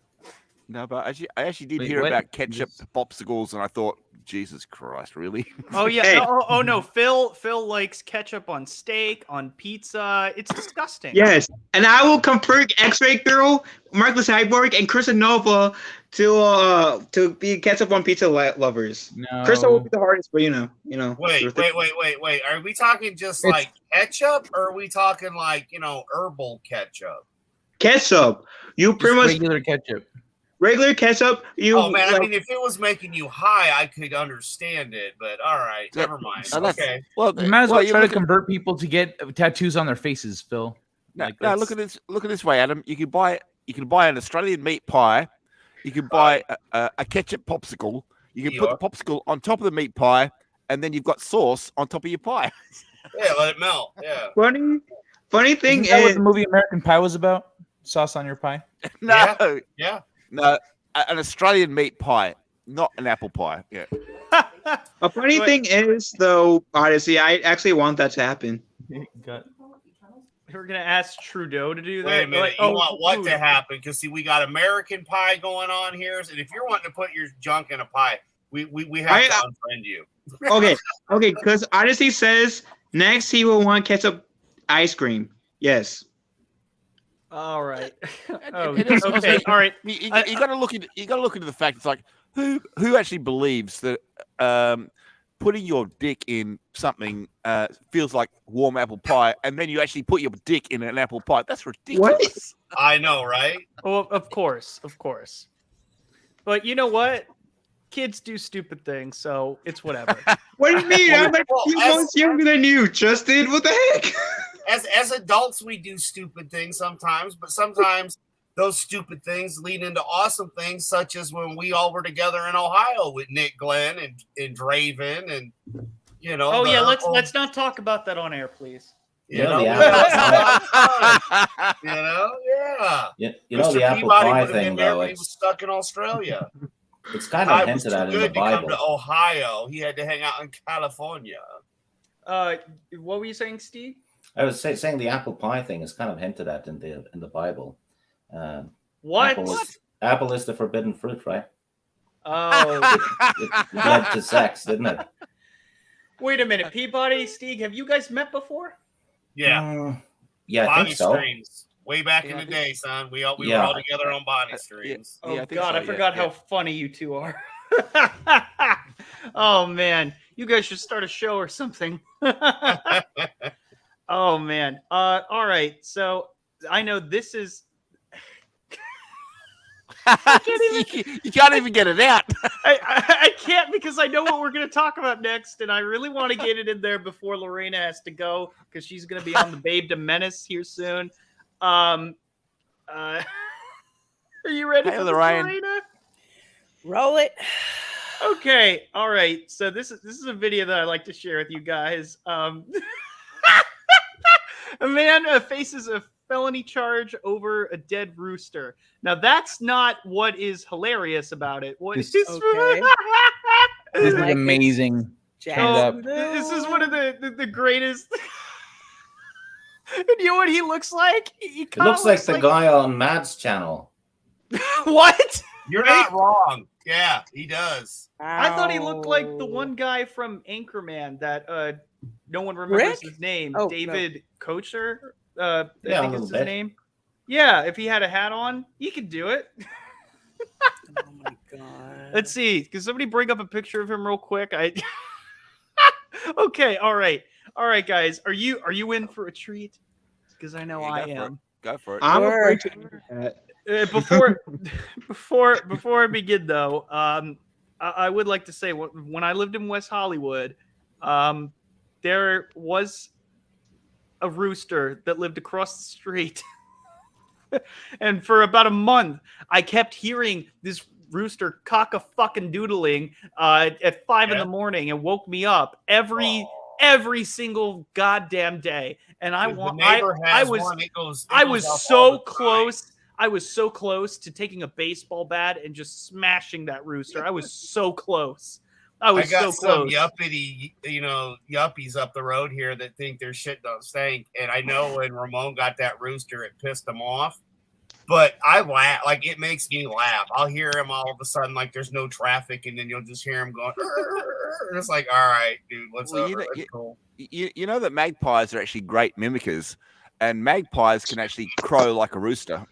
No, but I actually did hear about ketchup popsicles, and I thought, Jesus Christ, really? Oh yeah. Hey. Oh no. Phil likes ketchup on steak, on pizza. It's disgusting. Yes, and I will convert X-Ray Girl, Mark the Cyborg, and Chris and Nova to be ketchup on pizza lovers. No. Chris will be the hardest, but Wait. Are we talking just like ketchup, or are we talking like herbal ketchup? Ketchup. You pretty much regular ketchup. Regular ketchup. Oh man, I mean, if it was making you high, I could understand it. But all right, never mind. Okay. Well, you might as well try to convert people to get tattoos on their faces, Phil. Look at this. Look at this way, Adam. You can buy an Australian meat pie. You can buy a ketchup popsicle. You can put the popsicle on top of the meat pie, and then you've got sauce on top of your pie. Yeah, let it melt. Yeah. Funny thing is, what the movie American Pie was about? Sauce on your pie? No. Yeah. No, an Australian meat pie, not an apple pie. Yeah. A funny thing is, though, Odyssey, I actually want that to happen. We're gonna ask Trudeau to do that. Wait a minute. You want what to happen? Because see, we got American Pie going on here, and if you're wanting to put your junk in a pie, we have to unfriend you. Okay. Because Odyssey says next he will want ketchup ice cream. Yes. All right. Okay. All right. You got to look into the fact. It's like who actually believes that putting your dick in something feels like warm apple pie, and then you actually put your dick in an apple pie. That's ridiculous. What? I know, right? Oh, of course. But you know what? Kids do stupid things, so it's whatever. What do you mean? I'm like a few months younger than you, Justin. What the heck? As adults, we do stupid things sometimes, but sometimes those stupid things lead into awesome things, such as when we all were together in Ohio with Nick Glenn and Draven and Oh yeah, let's not talk about that on air, please. You know the apple pie thing, though. He was stuck in Australia. It's kind of hinted at in the Bible. Come to Ohio, he had to hang out in California. What were you saying, Steve? I was saying the apple pie thing is kind of hinted at in the Bible. What? Apple is the forbidden fruit, right? Oh, it led to sex, didn't it? Wait a minute, Peabody, Steve, have you guys met before? Yeah, yeah, I Bonnie think so. Streams. Way back in the day, son. We were all together on Bonnie Streams. Oh God, I forgot how funny you two are. Oh man, you guys should start a show or something. Oh man. All right. So I know this is. You can't even get it out. I can't because I know what we're going to talk about next, and I really want to get it in there before Lorena has to go because she's going to be on the Babe to Menace here soon. Are you ready for this, Lorena? Roll it. Okay. All right. So this is a video that I like to share with you guys. A man faces a felony charge over a dead rooster. Now that's not what is hilarious about it. What is okay. This is amazing. This is one of the greatest. You know what he looks like? He It looks like the guy on Mad's channel. What? You're not wrong. Yeah, he does. I thought he looked like the one guy from Anchorman that no one remembers his name. David Kocher. I think is his name. Yeah, if he had a hat on, he could do it. Oh my God. Let's see. Can somebody bring up a picture of him real quick? Okay, all right, guys. Are you in for a treat? Because I know I am. Go for it. I'm afraid to before I begin, though, I would like to say when I lived in West Hollywood, there was a rooster that lived across the street. And for about a month, I kept hearing this rooster cock-a-fucking-doodling at 5 in the morning and woke me up every single goddamn day. And I was so close. I was so close to taking a baseball bat and just smashing that rooster. I was so close. I got some yuppity, yuppies up the road here that think their shit don't stink. And I know when Ramon got that rooster, it pissed him off. But I laugh, like it makes me laugh. I'll hear him all of a sudden, like there's no traffic, and then you'll just hear him going. And it's like, all right, dude, what's up? Cool. You know that magpies are actually great mimickers, and magpies can actually crow like a rooster.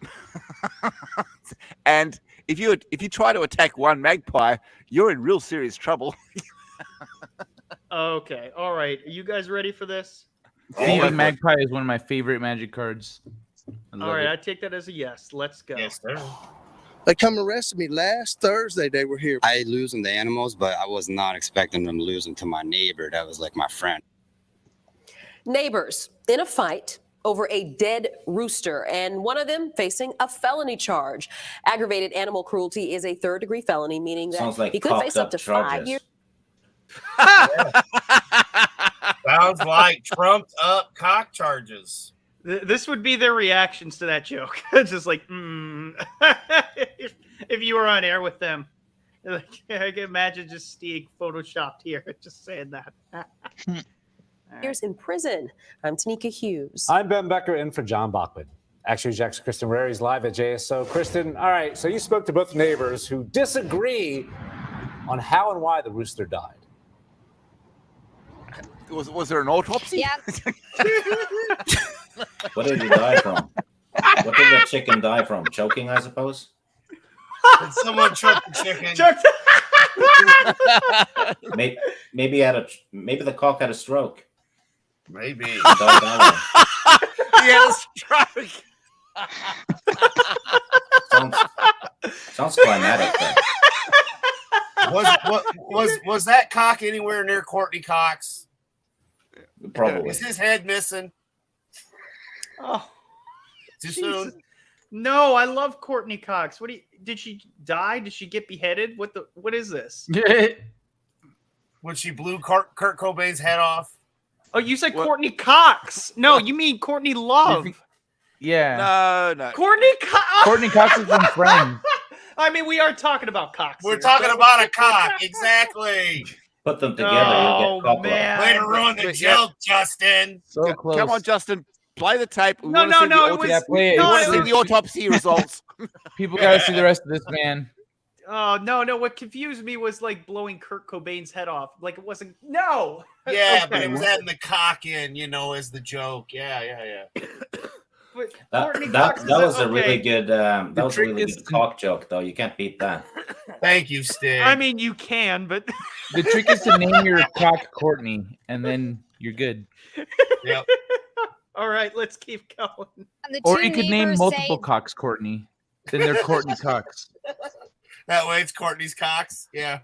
And if you try to attack one magpie, you're in real serious trouble. Okay, all right. Are you guys ready for this? Thieving Magpie is one of my favorite Magic cards. All right, I take that as a yes. Let's go. Yes, sir. They come arrested me last Thursday. They were here. I losing the animals, but I was not expecting them to lose them to my neighbor. That was like my friend. Neighbors in a fight over a dead rooster, and one of them facing a felony charge. Aggravated animal cruelty is a third-degree felony, meaning that he could face up to 5 years. Sounds like trumped up cock charges. This would be their reactions to that joke. Just like, if you were on air with them. Like, I can imagine just Steve photoshopped here, just saying that. Years in prison. I'm Tanika Hughes. I'm Ben Becker in for John Bachman. Actually, Jackson Kristen Rary's live at JSO. Kristen, all right, so you spoke to both neighbors who disagree on how and why the rooster died. Was there an autopsy? Yeah. What did he die from? What did the chicken die from? Choking, I suppose? Did someone choke the chicken? Maybe the cock had a stroke. Maybe. He had a stroke. Sounds climatic. Was that cock anywhere near Courtney Cox? Probably. Is his head missing? Oh, too soon. No, I love Courtney Cox. Did she die? Did she get beheaded? What is this? When she blew Kurt Cobain's head off. Oh, you said Courtney Cox. No, you mean Courtney Love. Yeah. No. Courtney Cox. Courtney Cox is from Friends. I mean, we are talking about Cox. We're talking about a cock. Exactly. Put them together, you'll get cock. Way to ruin the joke, Justin. So close. Come on, Justin. Play the tape. We No. want to see it was- the autopsy results. People got to see the rest of this, man. Oh, no. What confused me was like blowing Kurt Cobain's head off. Like it wasn't. No. Yeah, but it was adding the cock in, as the joke. Yeah. That was a really good cock joke, though. You can't beat that. Thank you, Stig. I mean, you can, but The trick is to name your cock Courtney, and then you're good. Yep. All right, let's keep going. Or you could name multiple cocks Courtney. Then they're Courtney Cox. That way it's Courtney's Cox. Yeah.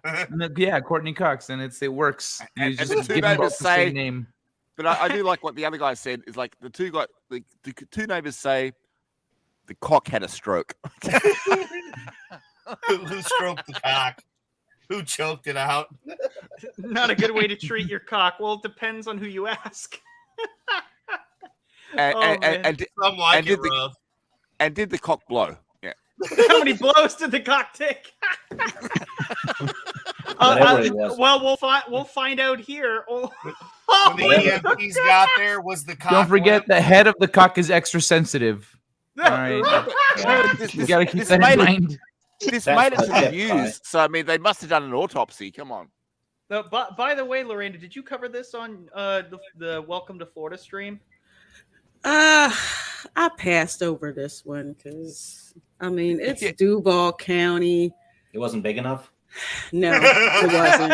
Yeah, Courtney Cox, and it works. You And just the two give them neighbors both the same say, name. but I do like what the other guy said. Is like the two neighbors say the cock had a stroke. Who stroked the cock? Who choked it out? Not a good way to treat your cock. Well, it depends on who you ask. And Some like did it rough. And did the cock blow? Yeah. How many blows did the cock take? Well, we'll find out here. When the EMTs got there, was the cock? Don't forget, the head of the cock is extra sensitive. All right. You got to keep that in mind. This made it to the news, so I mean, they must have done an autopsy. Come on. By the way, Lorena, did you cover this on the Welcome to Florida stream? I passed over this one because I mean it's Duval County. It wasn't big enough. No, it wasn't.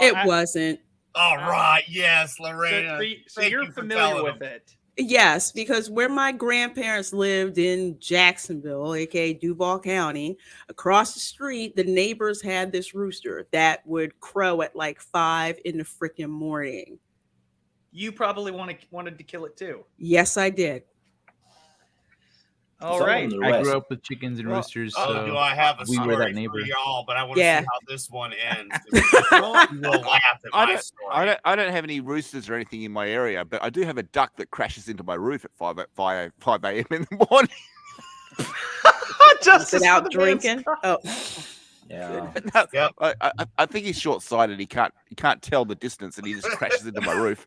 It wasn't. All right. Yes, Lorena. So you're familiar with it. Yes, because where my grandparents lived in Jacksonville, aka Duval County, across the street, the neighbors had this rooster that would crow at like 5 in the freaking morning. You probably wanted to kill it too. Yes, I did. All right. I grew up with chickens and roosters. So do I have a we were that story neighbor. for y'all? But I want to see how this one ends. We'll laugh at my story. I don't have any roosters or anything in my area, but I do have a duck that crashes into my roof at 5 a.m. in the morning. Just out drinking. Oh. Yeah. Yep. I think he's short-sighted. He can't tell the distance, and he just crashes into my roof.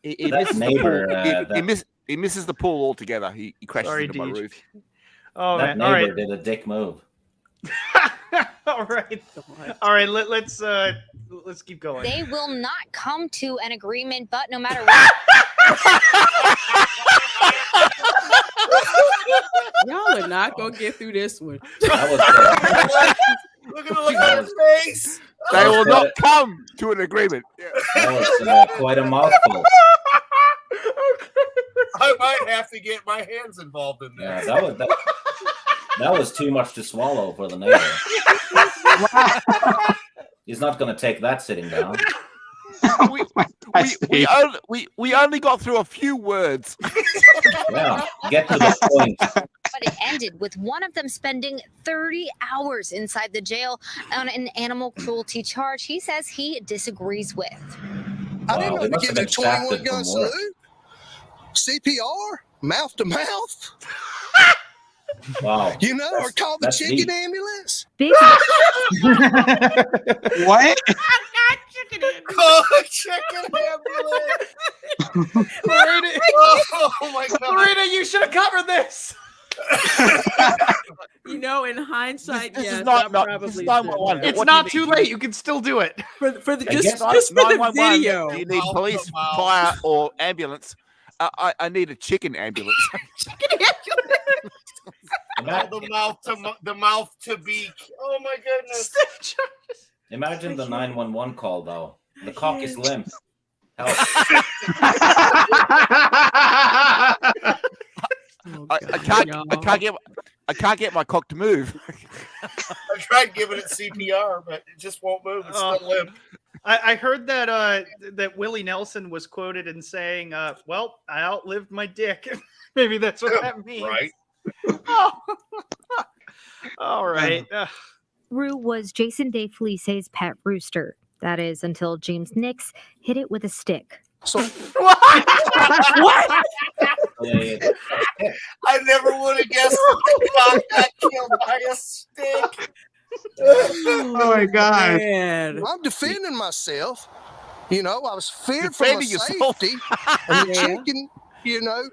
He misses neighbor, the pool. He misses the pool altogether. He crashes into my roof. Oh that man! neighbor did a dick move. All right. Let's keep going. They will not come to an agreement, but no matter what. Y'all are not gonna get through this one. Look at the look on his face. They will not come to an agreement. That was quite a mouthful. I might have to get my hands involved in this. Yeah, that was too much to swallow for the neighbor. He's not going to take that sitting down. We only got through a few words. Yeah, get to the point. But it ended with one of them spending 30 hours inside the jail on an animal cruelty charge he says he disagrees with. I didn't know you give a 21 gun salute. CPR, mouth to mouth. Wow. Or call the chicken ambulance. What? Call the chicken ambulance. Lorena, oh my God. Lorena, you should have covered this. In hindsight, This yes, is not probably this is 911. It's What not do you too need? late. You can still do it. For the Just just for the 911. video. Do you need police, fire, or ambulance? I need a chicken ambulance. The mouth to beak. Oh my goodness. Imagine the 911 call though. The cock is limp. Help. I can't get my cock to move. I tried giving it CPR, but it just won't move. It's still limp. I heard that that Willie Nelson was quoted in saying, "Well, I outlived my dick." Maybe that's what that means. Right. Oh. All right. Rue was Jason De Felice's pet rooster. That is until James Nix hit it with a stick. What? I never would have guessed the cock got killed by a stick. Oh my God. I'm defending myself. You know, I was feared for my Defending yourself. safety. And the chicken, you know,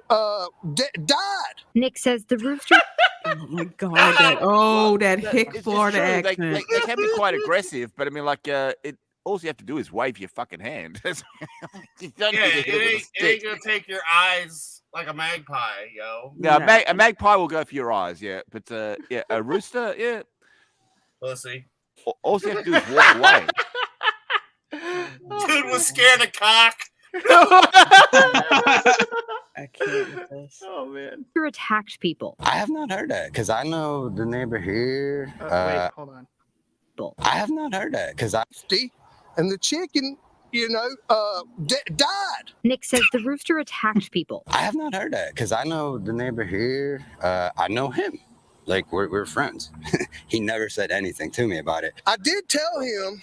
died. Nick says the rooster. Oh my God! That hick It's Florida true. accent. They can be quite aggressive, but I mean, like, all you have to do is wave your fucking hand. You don't Yeah, need to hit it with a it stick. ain't gonna take your eyes like a magpie, yo. No, a magpie will go for your eyes, yeah. But yeah, a rooster, yeah. Pussy. All you have to do is walk away. Dude was scared of cock. I can't with this. Oh man. Rooster attacked people. I have not heard that because I know the neighbor here. Wait, hold on. I have not heard that because I. And the chicken, you know, died. Nick says the rooster attacked people. I have not heard that because I know the neighbor here. I know him. Like, we're friends. He never said anything to me about it. I did tell him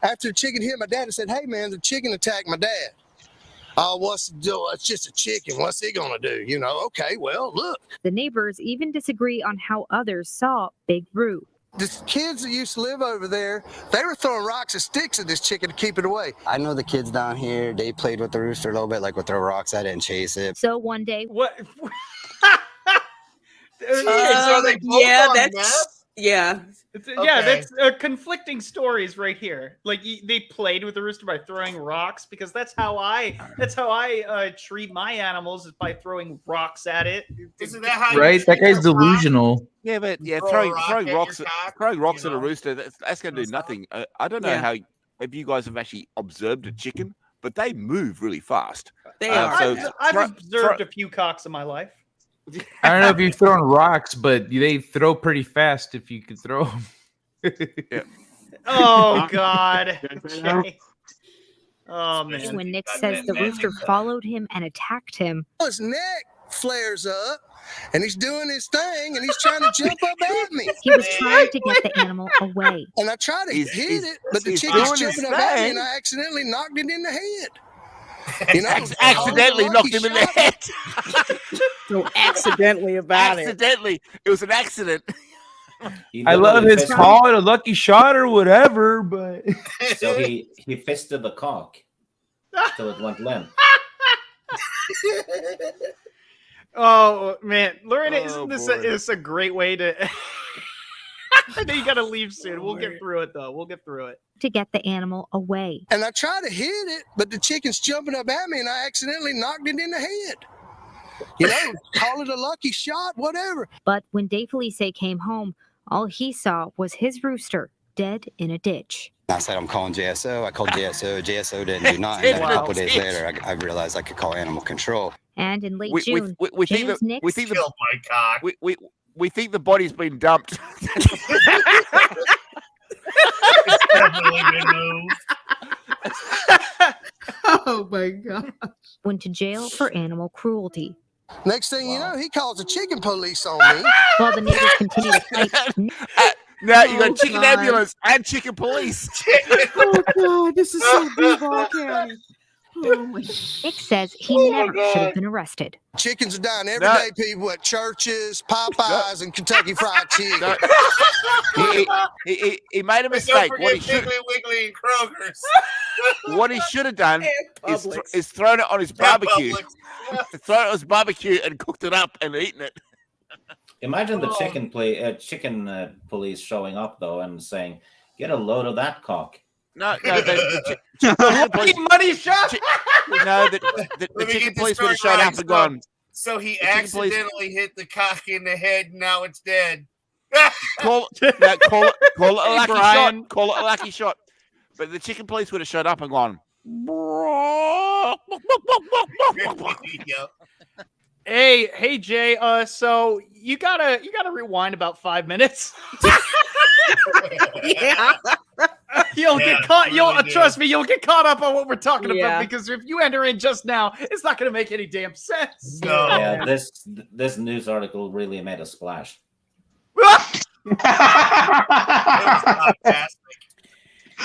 after the chicken hit my dad, I said, hey, man, the chicken attacked my dad. Oh, what's the deal? It's just a chicken. What's he going to do? You know, okay, well, look. The neighbors even disagree on how others saw Big Roo. The kids that used to live over there, they were throwing rocks and sticks at this chicken to keep it away. I know the kids down here, they played with the rooster a little bit, like would throw rocks at it and chase it. So one day, what? Yeah, that's yeah. Yeah, that's conflicting stories right here. Like they played with the rooster by throwing rocks because that's how I treat my animals is by throwing rocks at it. Isn't that how Right? That guy's delusional. Yeah, but yeah, Throw a throwing rock at rocks, your cock, throwing rocks you at a know? rooster, that's going to do nothing. I don't know Yeah. if you guys have actually observed a chicken, but they move really fast. They are. I've observed a few cocks in my life. I don't know if you're throwing rocks, but they throw pretty fast if you could throw them. Yeah. Oh God. Okay. Oh man. when Nick says the rooster followed him and attacked him, His neck flares up, and he's doing his thing, and he's trying to jump up at me. he was trying to get the animal away. And I tried to hit it, but the he's chicken's doing his jumping up at me, thing. and I accidentally knocked it in the head. You know, Accidentally knocked him in the head. So accidentally about it. Accidentally. It was an accident. I love his call it a lucky shot or whatever, but So he fisted the cock till it went limp. Oh man, Lorena, Oh, isn't this boy. is a great way to? I know you got to leave soon. We'll get through it though. We'll get through it. To get the animal away. and I tried to hit it, but the chicken's jumping up at me, and I accidentally knocked it in the head. You know, call it a lucky shot, whatever. But when De Felice came home, all he saw was his rooster dead in a ditch. I said, I'm calling JSO. I called JSO. JSO didn't do nothing. And then a couple days later, I realized I could call animal control. And in late We June, think James that Nix we think Killed my cock. we think the body's been dumped. It's definitely been moved. Oh my God. went to jail for animal cruelty. Next thing you know, he calls the chicken police on me. While the neighbors continue to fight, Now you got chicken God. ambulance and chicken police. Oh God, this is so Duval County. Oh my. Nick says he never should have been arrested. Chickens are dying every day, people at churches, Popeyes, and Kentucky Fried Chicken. He made a Don't mistake. forget Piggly Wiggly and Kroger's. What he should have done is thrown it on his barbecue. Thrown it on his barbecue and cooked it up and eaten it. Imagine the chicken police showing up though and saying, "Get a load of that cock." No, money shot. The chicken police would have showed up and gone. So he The chicken police- accidentally hit the cock in the head, and now it's dead. Call it a lucky Brian. shot. Call it a lucky shot. But the chicken police would have showed up and gone. Hey Jay, so you gotta rewind about 5 minutes. Yeah. You'll get caught. really do. Trust me. You'll get caught up on what we're talking Yeah. about because if you enter in just now, it's not going to make any damn sense. No. Yeah, this news article really made a splash.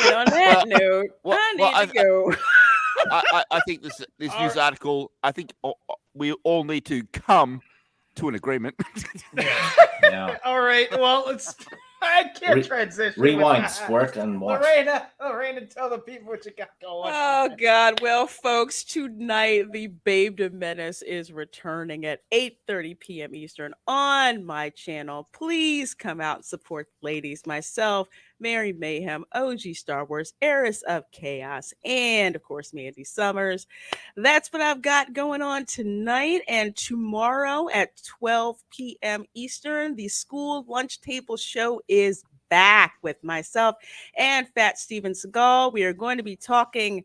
And on that note, I need to go. I think this news article. I think we all need to come to an agreement. Yeah. All right. Well, I can't transition. Rewind, squirt, and watch. Lorena, tell the people what you got going. Oh God! Well, folks, tonight the Babe de Menace is returning at 8:30 p.m. Eastern on my channel. Please come out and support the ladies, myself, Mary Mayhem, OG Star Wars, Heiress of Chaos, and of course Mandy Summers. That's what I've got going on tonight and tomorrow at 12 p.m. Eastern. The school lunch table show is back with myself and Fat Steven Seagal. We are going to be talking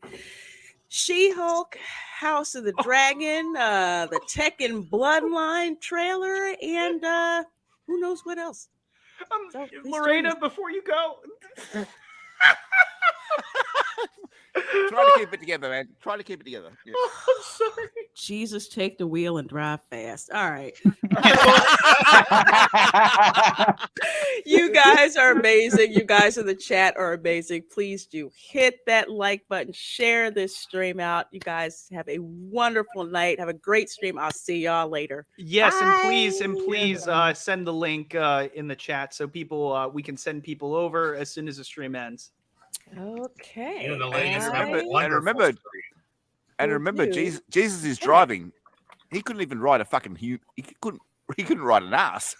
She-Hulk, House of the Dragon, the Tekken Bloodline trailer, and who knows what else. So, Lorena, before you go. Try to keep it together, man. Try to keep it together. Yeah. Oh, I'm sorry. Jesus, take the wheel and drive fast. All right. You guys are amazing. You guys in the chat are amazing. Please do hit that like button. Share this stream out. You guys have a wonderful night. Have a great stream. I'll see y'all later. Yes, Bye. and please send the link in the chat so people we can send people over as soon as the stream ends. Okay. You the ladies have a And wonderful remember, Jesus is driving. He couldn't even ride a fucking he couldn't ride an ass,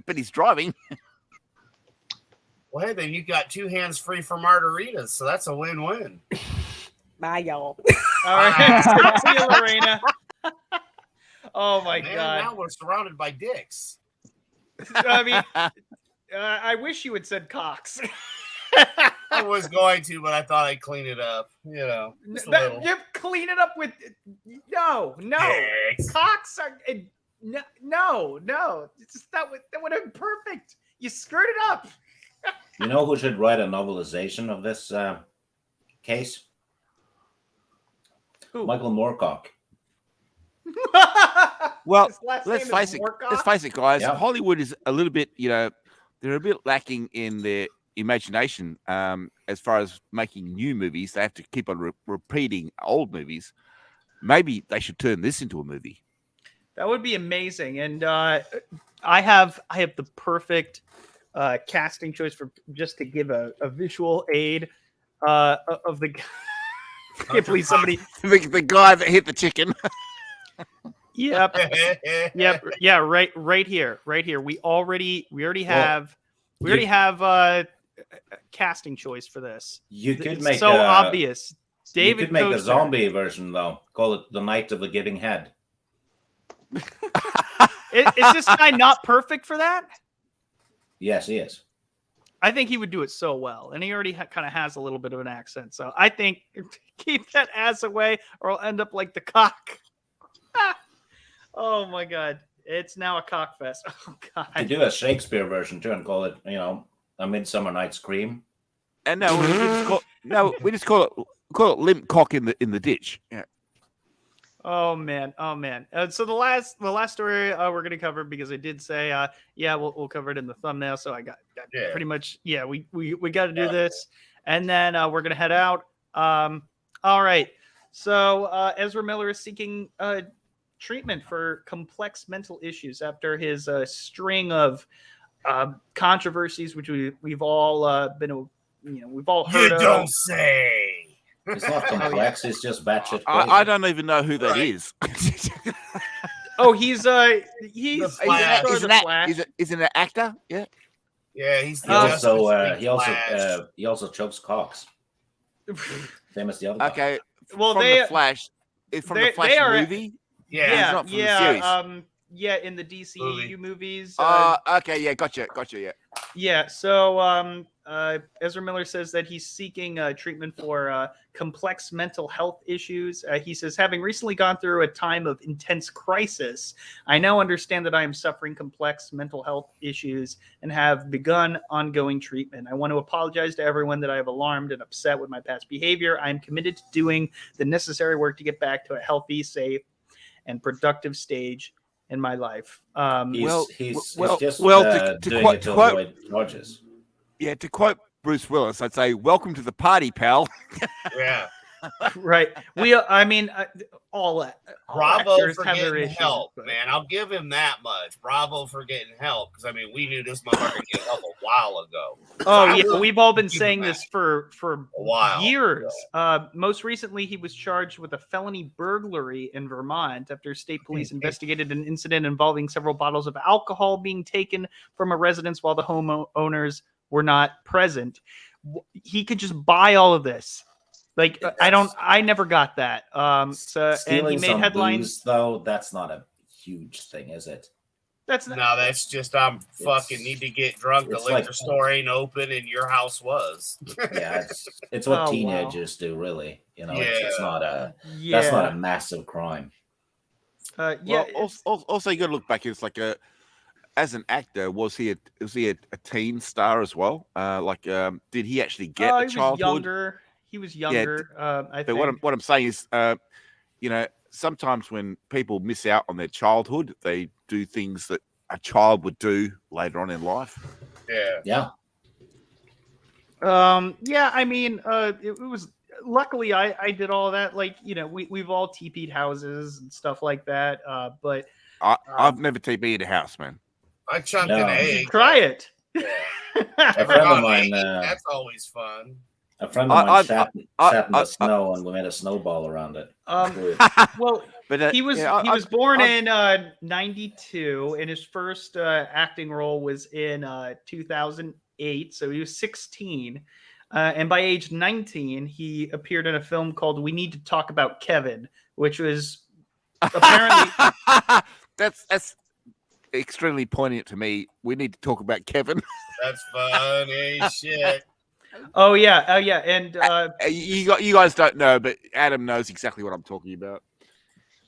but he's driving. Well, hey, then you got 2 hands free for margaritas, so that's a win-win. Bye, y'all. All right. See you, Lorena. Oh my Man, God. now we're surrounded by dicks. I mean, I wish you had said Cox. I was going to, but I thought I'd clean it up. You know, just a little. You clean it up with no. Dicks. Cox are no. That would have been perfect. You screwed it up. You know who should write a novelization of this case? Who? Michael Moorcock. Well, His last let's name is face it. Moorcock? Let's face it, guys. Yeah. Hollywood is a little bit, they're a bit lacking in their imagination as far as making new movies. They have to keep on repeating old movies. Maybe they should turn this into a movie. That would be amazing. And I have the perfect casting choice for just to give a visual aid of the. I can't believe somebody. the guy that hit the chicken. Yep. Yeah. Right here. We already have a casting choice for this. You could It's make so obvious. David you could make a Koster. zombie version though. Call it the Night of the Giving Head. Is this guy not perfect for that? Yes, he is. I think he would do it so well, and he already kind of has a little bit of an accent. So I think keep that ass away, or I'll end up like the cock. Oh my God, it's now a cock fest. Oh God, You do a Shakespeare version too, and call it, A Midsummer Night's Dream. And we just call it limp cock in the ditch. Yeah. Oh man. So the last story we're gonna cover, because I did say we'll cover it in the thumbnail. So I got pretty much we got to do this, and then we're gonna head out. All right. So Ezra Miller is seeking treatment for complex mental issues after his string of controversies, which we've all been we've all heard. You don't say. It's not complex. It's just batshit crazy. I don't even know who that is. Oh, he's The Flash. He's an actor. Yeah. Yeah, he's He the also chokes cocks. Same as the other guy. Okay. Well, from they the Flash. It's from the they Flash are- movie. Yeah. He's not from the series. In the DCEU movies. Okay, yeah, gotcha, yeah. Yeah, so Ezra Miller says that he's seeking treatment for complex mental health issues. He says, having recently gone through a time of intense crisis, I now understand that I am suffering complex mental health issues and have begun ongoing treatment. I want to apologize to everyone that I have alarmed and upset with my past behavior. I am committed to doing the necessary work to get back to a healthy, safe, and productive stage in my life. He's just doing it to avoid charges. Yeah, to quote Bruce Willis, I'd say, "Welcome to the party, pal." Yeah. Right. All Bravo actors for have their getting issues, help, but- man. I'll give him that much. Bravo for getting help, because I mean, we knew this motherfucker get help a while ago. Oh So yeah, I will we've all been give him saying that. this for A while years. Most recently, he was charged with a felony burglary in Vermont after state police investigated an incident involving several bottles of alcohol being taken from a residence while the homeowners were not present. He could just buy all of this. Like I never got that. And Stealing he made some headlines. booze, though, that's not a huge thing, is it? That's just I'm fucking need to get drunk. The it's liquor like- store ain't open, and your house was. Yeah, it's what Oh, wow. teenagers do, really. You know, it's Yeah. not a Yeah. that's not a massive crime. Yeah. Well, also you got to look back. It's like as an actor, was he a teen star as well? Did he actually get a he was childhood? younger. He was younger. I But think. what I'm saying is, sometimes when people miss out on their childhood, they do things that a child would do later on in life. Yeah. Yeah, I mean, it was luckily I did all that. Like, we've all TP'd houses and stuff like that. But I've never TP'd a house, man. I chunked No. an You egg. should try it. A friend of mine, That's always fun. a friend of mine sat in the snow and we made a snowball around it. Well, But he was yeah, he was born in 92, and his first acting role was in 2008. So he was 16, and by age 19, he appeared in a film called "We Need to Talk About Kevin," which was apparently that's extremely poignant to me. We need to talk about Kevin. That's funny shit. Oh yeah, and you guys don't know, but Adam knows exactly what I'm talking about.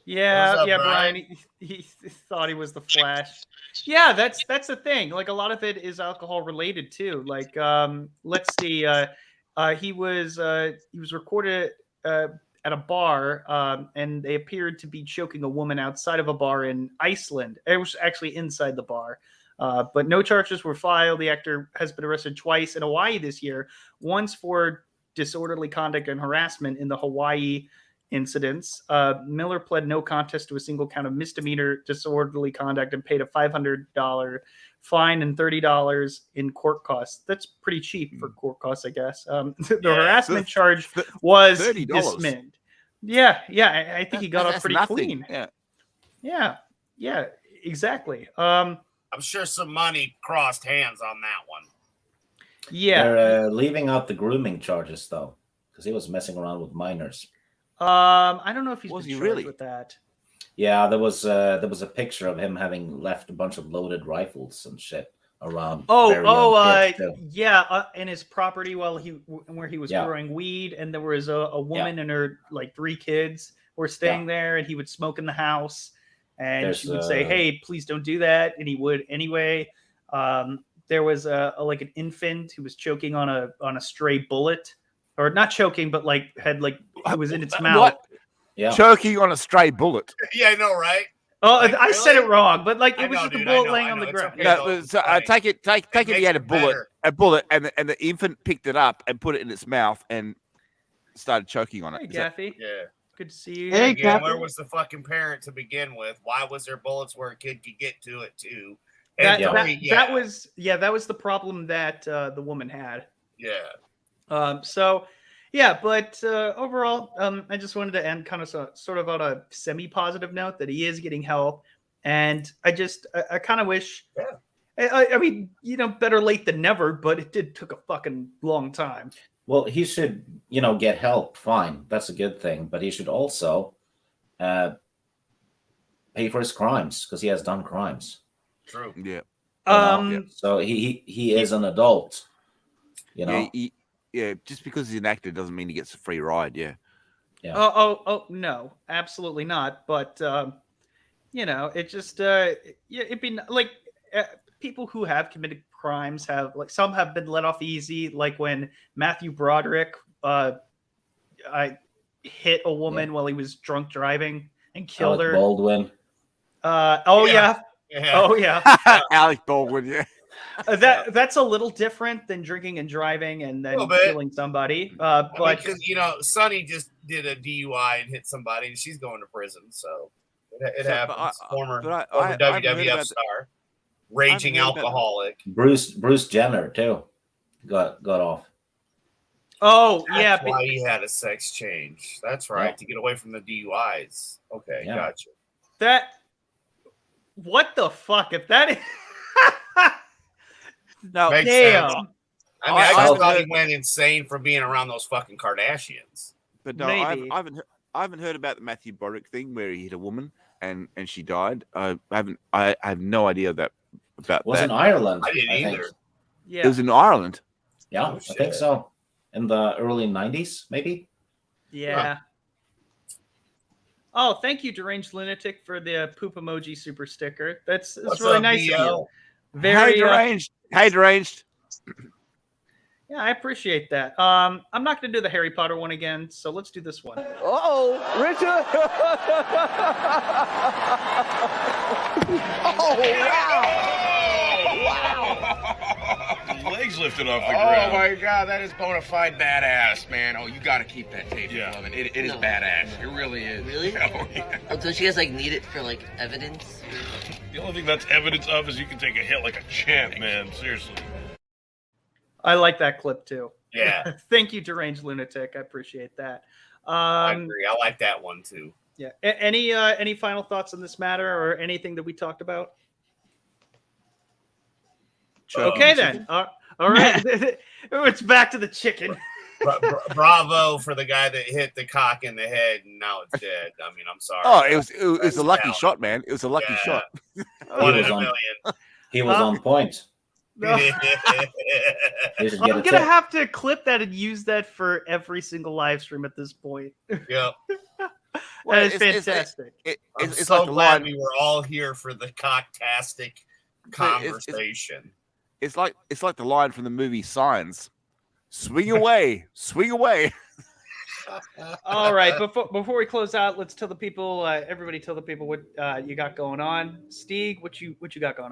yeah, What's up, yeah, Brian? Brian. He thought he was the Flash. Yeah, that's the thing. Like a lot of it is alcohol related too. Like let's see, he was recorded at a bar, and they appeared to be choking a woman outside of a bar in Iceland. It was actually inside the bar. But no charges were filed. The actor has been arrested twice in Hawaii this year, once for disorderly conduct and harassment in the Hawaii incidents. Miller pled no contest to a single count of misdemeanor disorderly conduct and paid a $500 fine and $30 in court costs. That's pretty cheap for court costs, I guess. The harassment charge was $30. dismissed. Yeah, I think he got off That's pretty nothing. clean. Yeah, exactly. I'm sure some money crossed hands on that one. Yeah. They're leaving out the grooming charges though, because he was messing around with minors. I don't know if he's Was been he charged really? with that. Yeah, there was a picture of him having left a bunch of loaded rifles and shit around. very young kids, too. Yeah, in his property where he was Yeah. growing weed, and there was a woman and her like 3 kids were staying there, and he would smoke in the house, and she would say, "Hey, please don't do that," and he would anyway. There was like an infant who was choking on a stray bullet, or not choking, but like had like it was in its mouth. What? Yeah. Choking on a stray bullet. Yeah, I know, right? Oh, Like, I said it really? wrong, but like I it was know, just a dude, bullet I laying know, on the it's ground. okay, No, though. so take it. Take it. He makes had it better. a bullet, and the infant picked it up and put it in its mouth and started choking on it. Hey, Is that- Gaffy. Yeah. Good to see you. Hey, Again, Captain. where was the fucking parent to begin with? Why was there bullets where a kid could get to it too? That, And that, three, that was the problem that the woman had. yeah. So yeah, but overall, I just wanted to end kind of sort of on a semi-positive note that he is getting help, and I kind of wish. Yeah. I mean, better late than never, but it took a fucking long time. Well, he should, get help. Fine, that's a good thing. But he should also pay for his crimes because he has done crimes. True. Yeah. So he is an adult. You know? Yeah, just because he's an actor doesn't mean he gets a free ride. Yeah. Yeah. Oh, no, absolutely not. But it just it'd be like people who have committed crimes have some have been let off easy, like when Matthew Broderick I hit a woman while he was drunk driving and killed Alec her. Baldwin. Oh yeah. Alec Baldwin. Yeah. That's a little different than drinking and driving and then killing somebody. But because Sonny just did a DUI and hit somebody, and she's going to prison. So it happens. Former WWF star, raging alcoholic. Bruce Jenner too got off. Oh, That's why he had a sex change. That's right, to get away from the DUIs. Okay, gotcha. What the fuck? If that is... No, makes sense. I mean, I just thought he went insane from being around those fucking Kardashians. But no, I haven't heard about the Matthew Broderick thing where he hit a woman and she died. I have no idea about it was in Ireland. I didn't either. Yeah, it was in Ireland. Yeah, I think so. In the early 90s, maybe. Yeah. Oh, thank you, Deranged Lunatic, for the poop emoji super sticker. That's really nice of you. Very deranged. Hey, deranged. Yeah, I appreciate that. I'm not going to do the Harry Potter one again, so let's do this one. Uh-oh, Richard. Oh, His legs lifted off the ground. Oh my God, that is bona fide badass, man. Oh, you got to keep that tape, Fleming. It is badass. It really is. Really? Oh, yeah. Oh, don't you guys need it for evidence? The only thing that's evidence of is you can take a hit like a champ, man. Seriously. I like that clip too. Yeah. Thank you, Deranged Lunatic. I appreciate that. I agree. I like that one too. Yeah. Any final thoughts on this matter or anything that we talked about? Okay, then. All right. It's back to the chicken. Bravo for the guy that hit the cock in the head and now it's dead. I mean, I'm sorry. Oh, it was a lucky shot, man. It was a lucky shot. One in a million. He was on point. No. I'm gonna have to clip that and use that for every single live stream at this point. Yep. That is fantastic. I'm so glad we were all here for the cocktastic conversation. It's like the line from the movie Signs. Swing away, swing away. All right, before we close out, let's tell the people, everybody tell the people what you got going on. Stieg, what you got going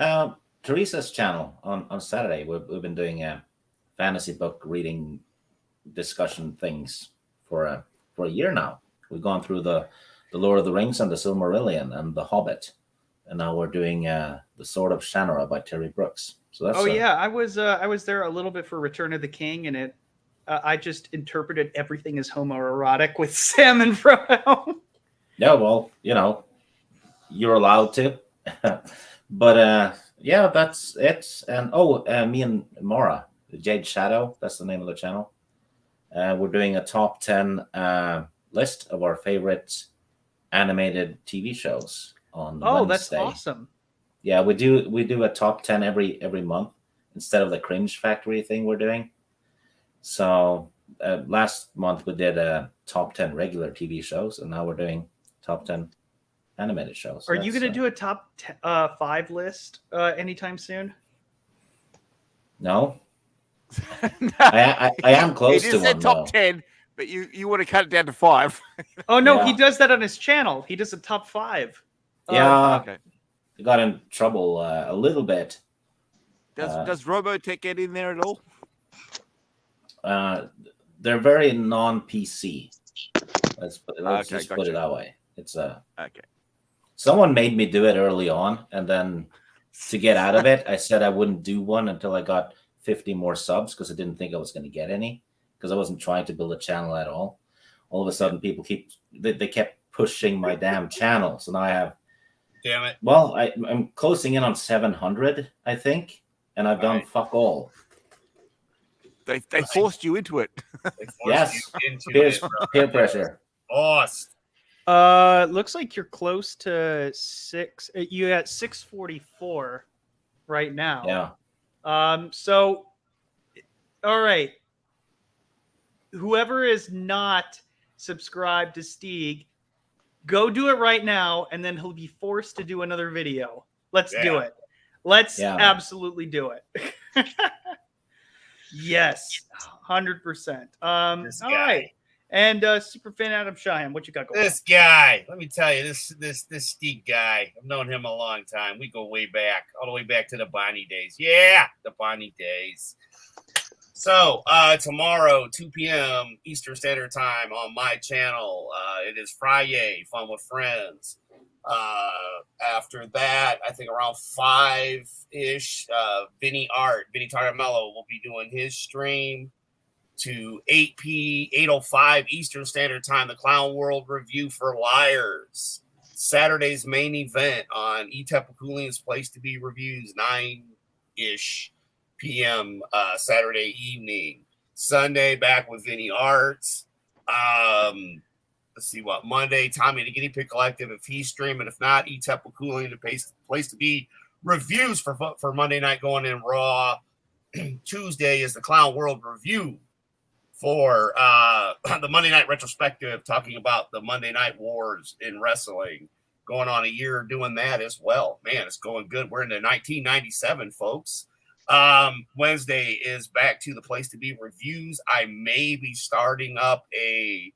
on? Teresa's channel on Saturday, we've been doing fantasy book reading discussion things for a year now. We've gone through the Lord of the Rings and the Silmarillion and the Hobbit, and now we're doing the Sword of Shannara by Terry Brooks. So that's I was there a little bit for Return of the King, and I just interpreted everything as homoerotic with Sam and Frodo. Yeah, well, you're allowed to, but yeah, that's it. And me and Mara, the Jade Shadow, that's the name of the channel. We're doing a top 10 list of our favorite animated TV shows on Wednesday. That's awesome. Yeah, we do a top 10 every month instead of the Cringe Factory thing we're doing. So last month we did a top 10 regular TV shows, and now we're doing top 10 animated shows. Are you going to do a top 5 list anytime soon? No. I am close to said one. Top 10, but you want to cut it down to 5. Oh no, He does that on his channel. He does a top 5. Yeah. Okay. He got in trouble a little bit. Does Robotech get in there at all? They're very non-PC. Let's put it that way. It's okay. Someone made me do it early on, and then to get out of it, I said I wouldn't do one until I got 50 more subs because I didn't think I was going to get any because I wasn't trying to build a channel at all. All of a sudden, people they kept pushing my damn channel, so now I have. Damn it. Well, I'm closing in on 700, I think, and I've done fuck all. They forced you into it. Yes, peer pressure. Forced. Looks like you're close to 6. You at 644 right now. Yeah. So All right. Whoever is not subscribed to Steeg, go do it right now, and then he'll be forced to do another video. Let's do it. Let's absolutely do it. Yes, 100%. All right. And Superfan Adam Shaham, what you got going on? This guy, let me tell you, this Steeg guy, I've known him a long time. We go way back, all the way back to the Bonnie days. Yeah, the Bonnie days. So tomorrow, 2 p.m. Eastern Standard Time on my channel. It is Friday, Fun with Friends. After that, I think around 5-ish, Vinny Tartamello will be doing his stream to 8:05 Eastern Standard Time, the Clown World Review for Liars. Saturday's main event on Etepakulian's Place to Be Reviews, 9-ish p.m. Saturday evening. Sunday, back with Vinny Arts. Let's see what Monday, Tommy the Guinea Pig Collective, if he's streaming. If not, Etepakulian, the Place to Be Reviews for Monday night going in Raw. Tuesday is the Clown World Review for the Monday Night Retrospective, talking about the Monday Night Wars in wrestling. Going on a year doing that as well. Man, it's going good. We're into 1997, folks. Wednesday is back to the Place to Be Reviews. I may be starting up a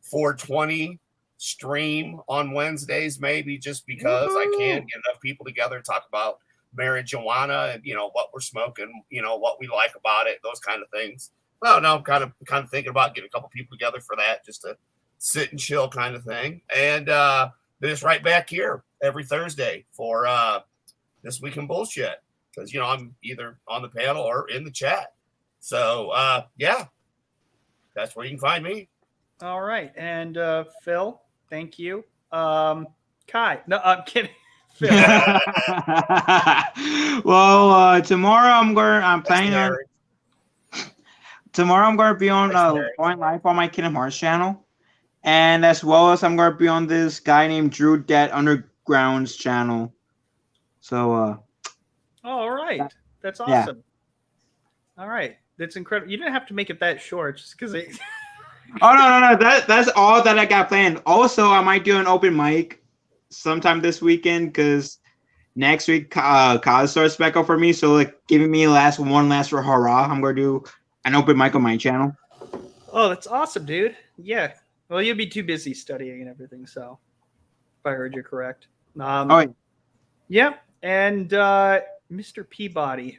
420 stream on Wednesdays, maybe, just because I can't get enough people together to talk about marijuana and, what we're smoking, what we like about it, those kind of things. Well, no, I'm kind of thinking about getting a couple people together for that, just to sit and chill kind of thing. And then it's right back here every Thursday for This Week in Bullshit, because, I'm either on the panel or in the chat. So, yeah, that's where you can find me. All right. And Phil, thank you. Kai. No, I'm kidding. Phil. Well, tomorrow I'm planning on. Tomorrow I'm going to be on going live on my Kingdom Hearts channel, and as well as I'm going to be on this guy named Drew Dead Underground's channel. So. All right. That's awesome. Yeah. All right. That's incredible. You didn't have to make it that short, just because it. Oh no! That's all that I got planned. Also, I might do an open mic sometime this weekend, because next week college starts back up for me. So giving me one last for hurrah, I'm gonna do an open mic on my channel. Oh, that's awesome, dude. Yeah. Well, you'd be too busy studying and everything. So, if I heard you correct. Yeah. And Mr. Peabody,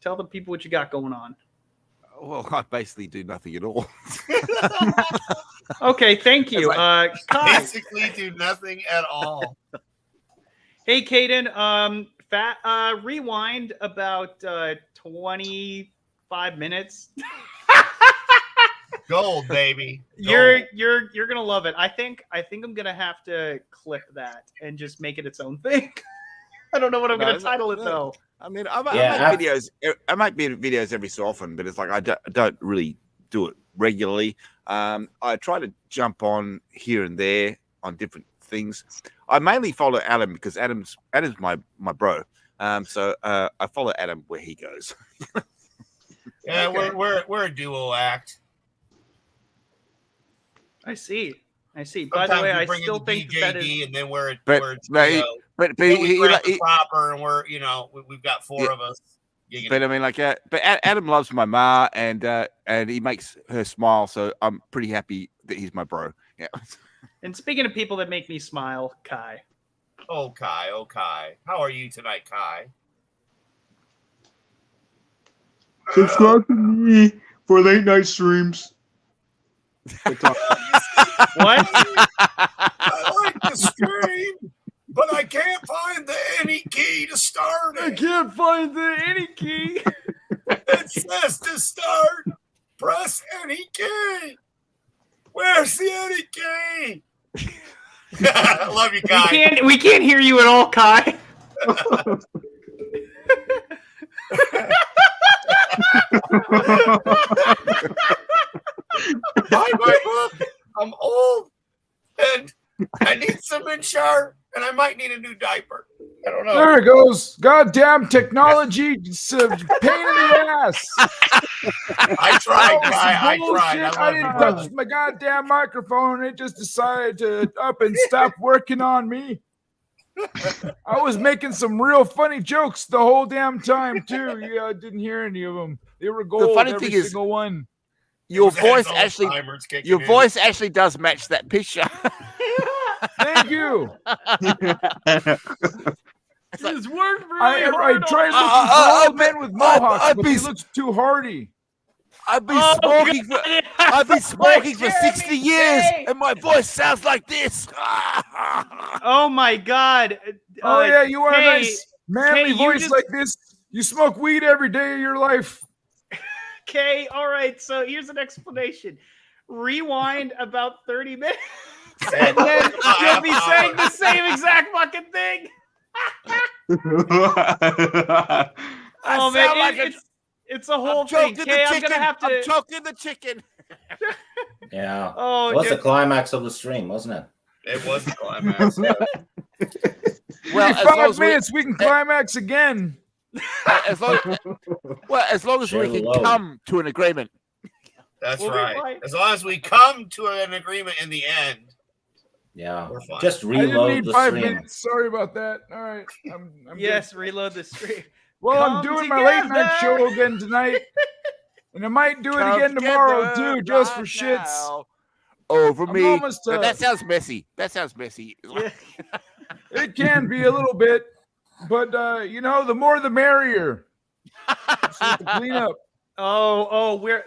tell the people what you got going on. Well, I basically do nothing at all. Okay, thank you. Kai. Basically do nothing at all. Hey, Caden, rewind about 25 minutes. Gold, baby. Gold. You're gonna love it. I think I'm gonna have to clip that and just make it its own thing. I don't know what I'm gonna title it though. I mean, I make videos. I make videos every so often, but it's like I don't really do it regularly. I try to jump on here and there on different things. I mainly follow Adam because Adam's my bro. So I follow Adam where he goes. Yeah, okay. we're a duo act. I see. By the way, I still think that is. And then we're but he proper, and we've got four of us. But I mean, but Adam loves my ma, and he makes her smile, so I'm pretty happy that he's my bro. Yeah. And speaking of people that make me smile, Kai. Oh, Kai. How are you tonight, Kai? Subscribe to me for late night streams. What? I like the stream, but I can't find the any key to start it. I can't find the any key. It says to start, press any key. Where's the any key? I love you, Kai. We can't hear you at all, Kai. Buy my book. I'm old and I need some insurance. and I might need a new diaper. I don't know. There it goes. Goddamn technology. It's a pain in the ass. I tried, guy. I tried. I didn't touch my goddamn microphone. It just decided to up and stop working on me. I was making some real funny jokes the whole damn time too. I didn't hear any of them. They were gold. The funny every thing is, single one. Your voice actually does match that picture. Thank you. It's worked really I hard. tried looking for old men with mohawks, but he looks too hardy. I've been smoking for 60 years, and my voice sounds like this. Oh my God! Oh yeah, you want a Kay, nice manly Kay, voice like this? You smoke weed every day of your life. Okay, all right. So here's an explanation. Rewind about 30 minutes, and then you'll be saying the same exact fucking thing. Oh man, it's a whole thing. Okay, I'm gonna have to. I'm choking the chicken. Yeah. Oh, it was the climax of the stream, wasn't it? It was the climax. Well, in 5 minutes we can climax again. As long as we can come to an agreement. That's right. As long as we come to an agreement in the end. Yeah. We're fine. Just I didn't reload need the 5 stream. minutes. Sorry about that. All right. I'm Yes, good. reload the stream. Well, I'm Come doing my late night together. show again tonight. And I might do it Come again tomorrow together too, just for right shits. now. Over I'm me. almost, Now, that sounds messy. That sounds messy. It can be a little bit, but the more the merrier. So to clean up.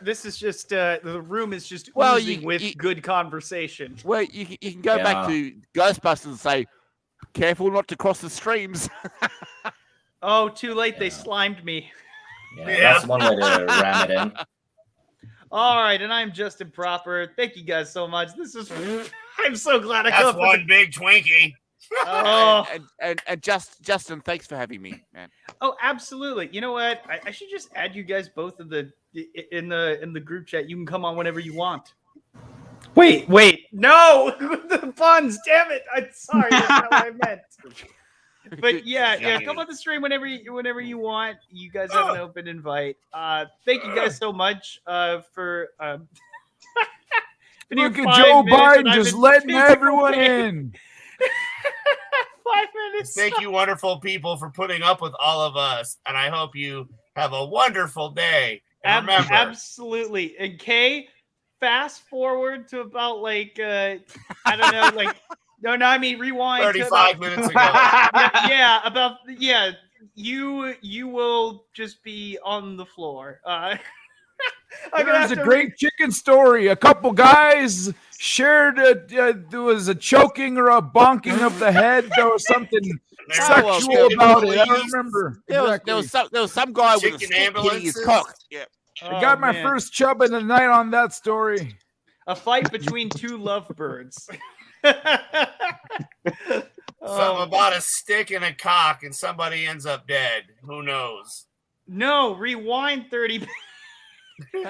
This is just the room is just Well, oozing with good conversation. Well, you can go back to Ghostbusters and say, careful not to cross the streams. Oh, too late. They slimed me. Yeah, that's one way to ram it in. All right, and I'm Justin Proper. Thank you guys so much. This is I'm so glad I That's got one big Twinkie. Oh. and Justin, thanks for having me, man. Oh, absolutely. You know what? I should just add you guys both in the group chat. You can come on whenever you want. Wait, no, the puns. Damn it! I'm sorry. That's not what I meant. But yeah, come on the stream whenever you want. You guys have an open invite. Thank you guys so much for. Look at Joe Biden just letting everyone in. 5 minutes. Thank you, wonderful people, for putting up with all of us, and I hope you have a wonderful day. And remember, Absolutely. And Kay, fast forward to about I don't know, I mean rewind 35 minutes ago. You will just be on the floor. There's a great chicken story. A couple guys shared there was a choking or a bonking of the head. There was something sexual about it. I don't remember. There was some guy with a stick hitting his cock. Yeah. I got my first chub of the night on that story. A fight between two lovebirds. Something about a stick and a cock, and somebody ends up dead. Who knows? No, rewind 30 minutes.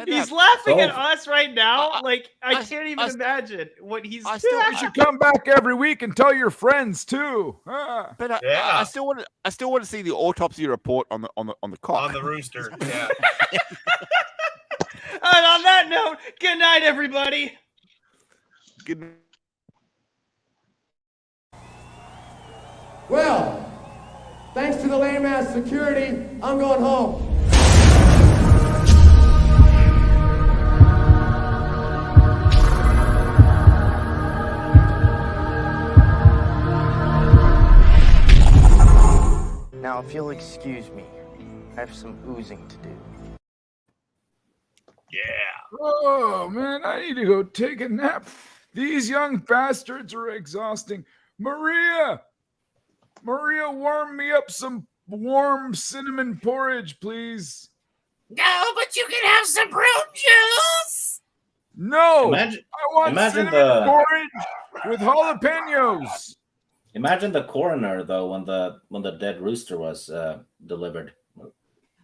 He's laughing at us right now. I can't even imagine what he's doing. You should come back every week and tell your friends too. But I still want to see the autopsy report on the cock. On the rooster. Yeah. And on that note, good night, everybody. Good night. Well, thanks to the lame ass security, I'm going home. Now, if you'll excuse me, I have some oozing to do. Yeah. Oh man, I need to go take a nap. These young bastards are exhausting. Maria, warm me up some warm cinnamon porridge, please. No, but you can have some prune juice. No, I want imagine cinnamon porridge with jalapenos. Imagine the coroner though when the dead rooster was delivered.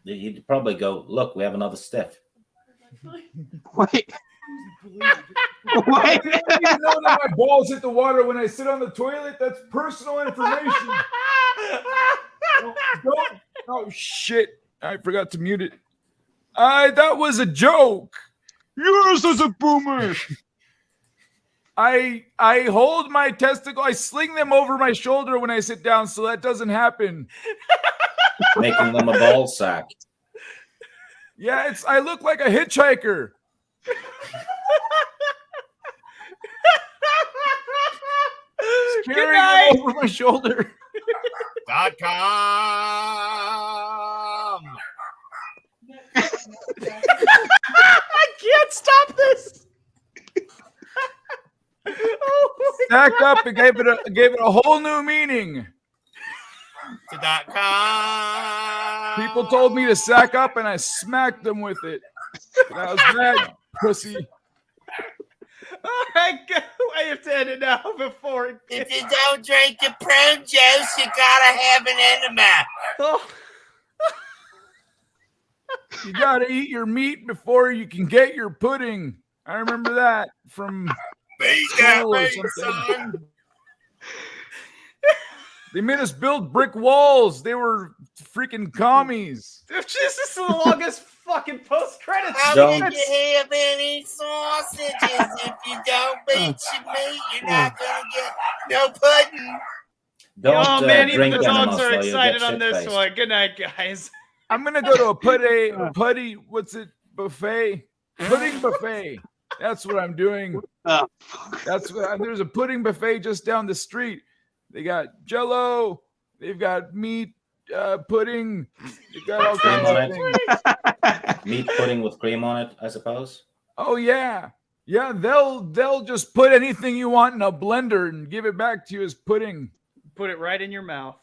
He'd probably go, "Look, we have another stiff." Wait, What? You know that my balls hit the water when I sit on the toilet? That's personal information. Don't. Oh, shit. I forgot to mute it. That was a joke. You're such a boomer. I hold my testicle. I sling them over my shoulder when I sit down, so that doesn't happen. Making them a ball sack. Yeah, I look like a hitchhiker. Carrying them over my shoulder. .com. I can't stop this. Stack up and gave it a whole new meaning. To .com. People told me to sack up, and I smacked them with it. And I was mad, pussy. All right, go. I have to end it now before. If you don't drink your prune juice, you gotta have an enema. Oh. You gotta eat your meat before you can get your pudding. I remember that from school or something. They made us build brick walls. They were freaking commies. This is the longest fucking post-credits. How can you have any sausages if you don't beat your meat? You're not gonna get no pudding. Don't man, even drink the dogs enemas are while you excited get on this shit-faced. one. Good night, guys. I'm gonna go to a putty. What's it? Buffet. Pudding buffet. That's what I'm doing. That's what. There's a pudding buffet just down the street. They got Jell-O. They've got meat pudding. They've got all kinds of things. Meat pudding with cream on it, I suppose. Oh yeah, yeah. They'll just put anything you want in a blender and give it back to you as pudding. Put it right in your mouth.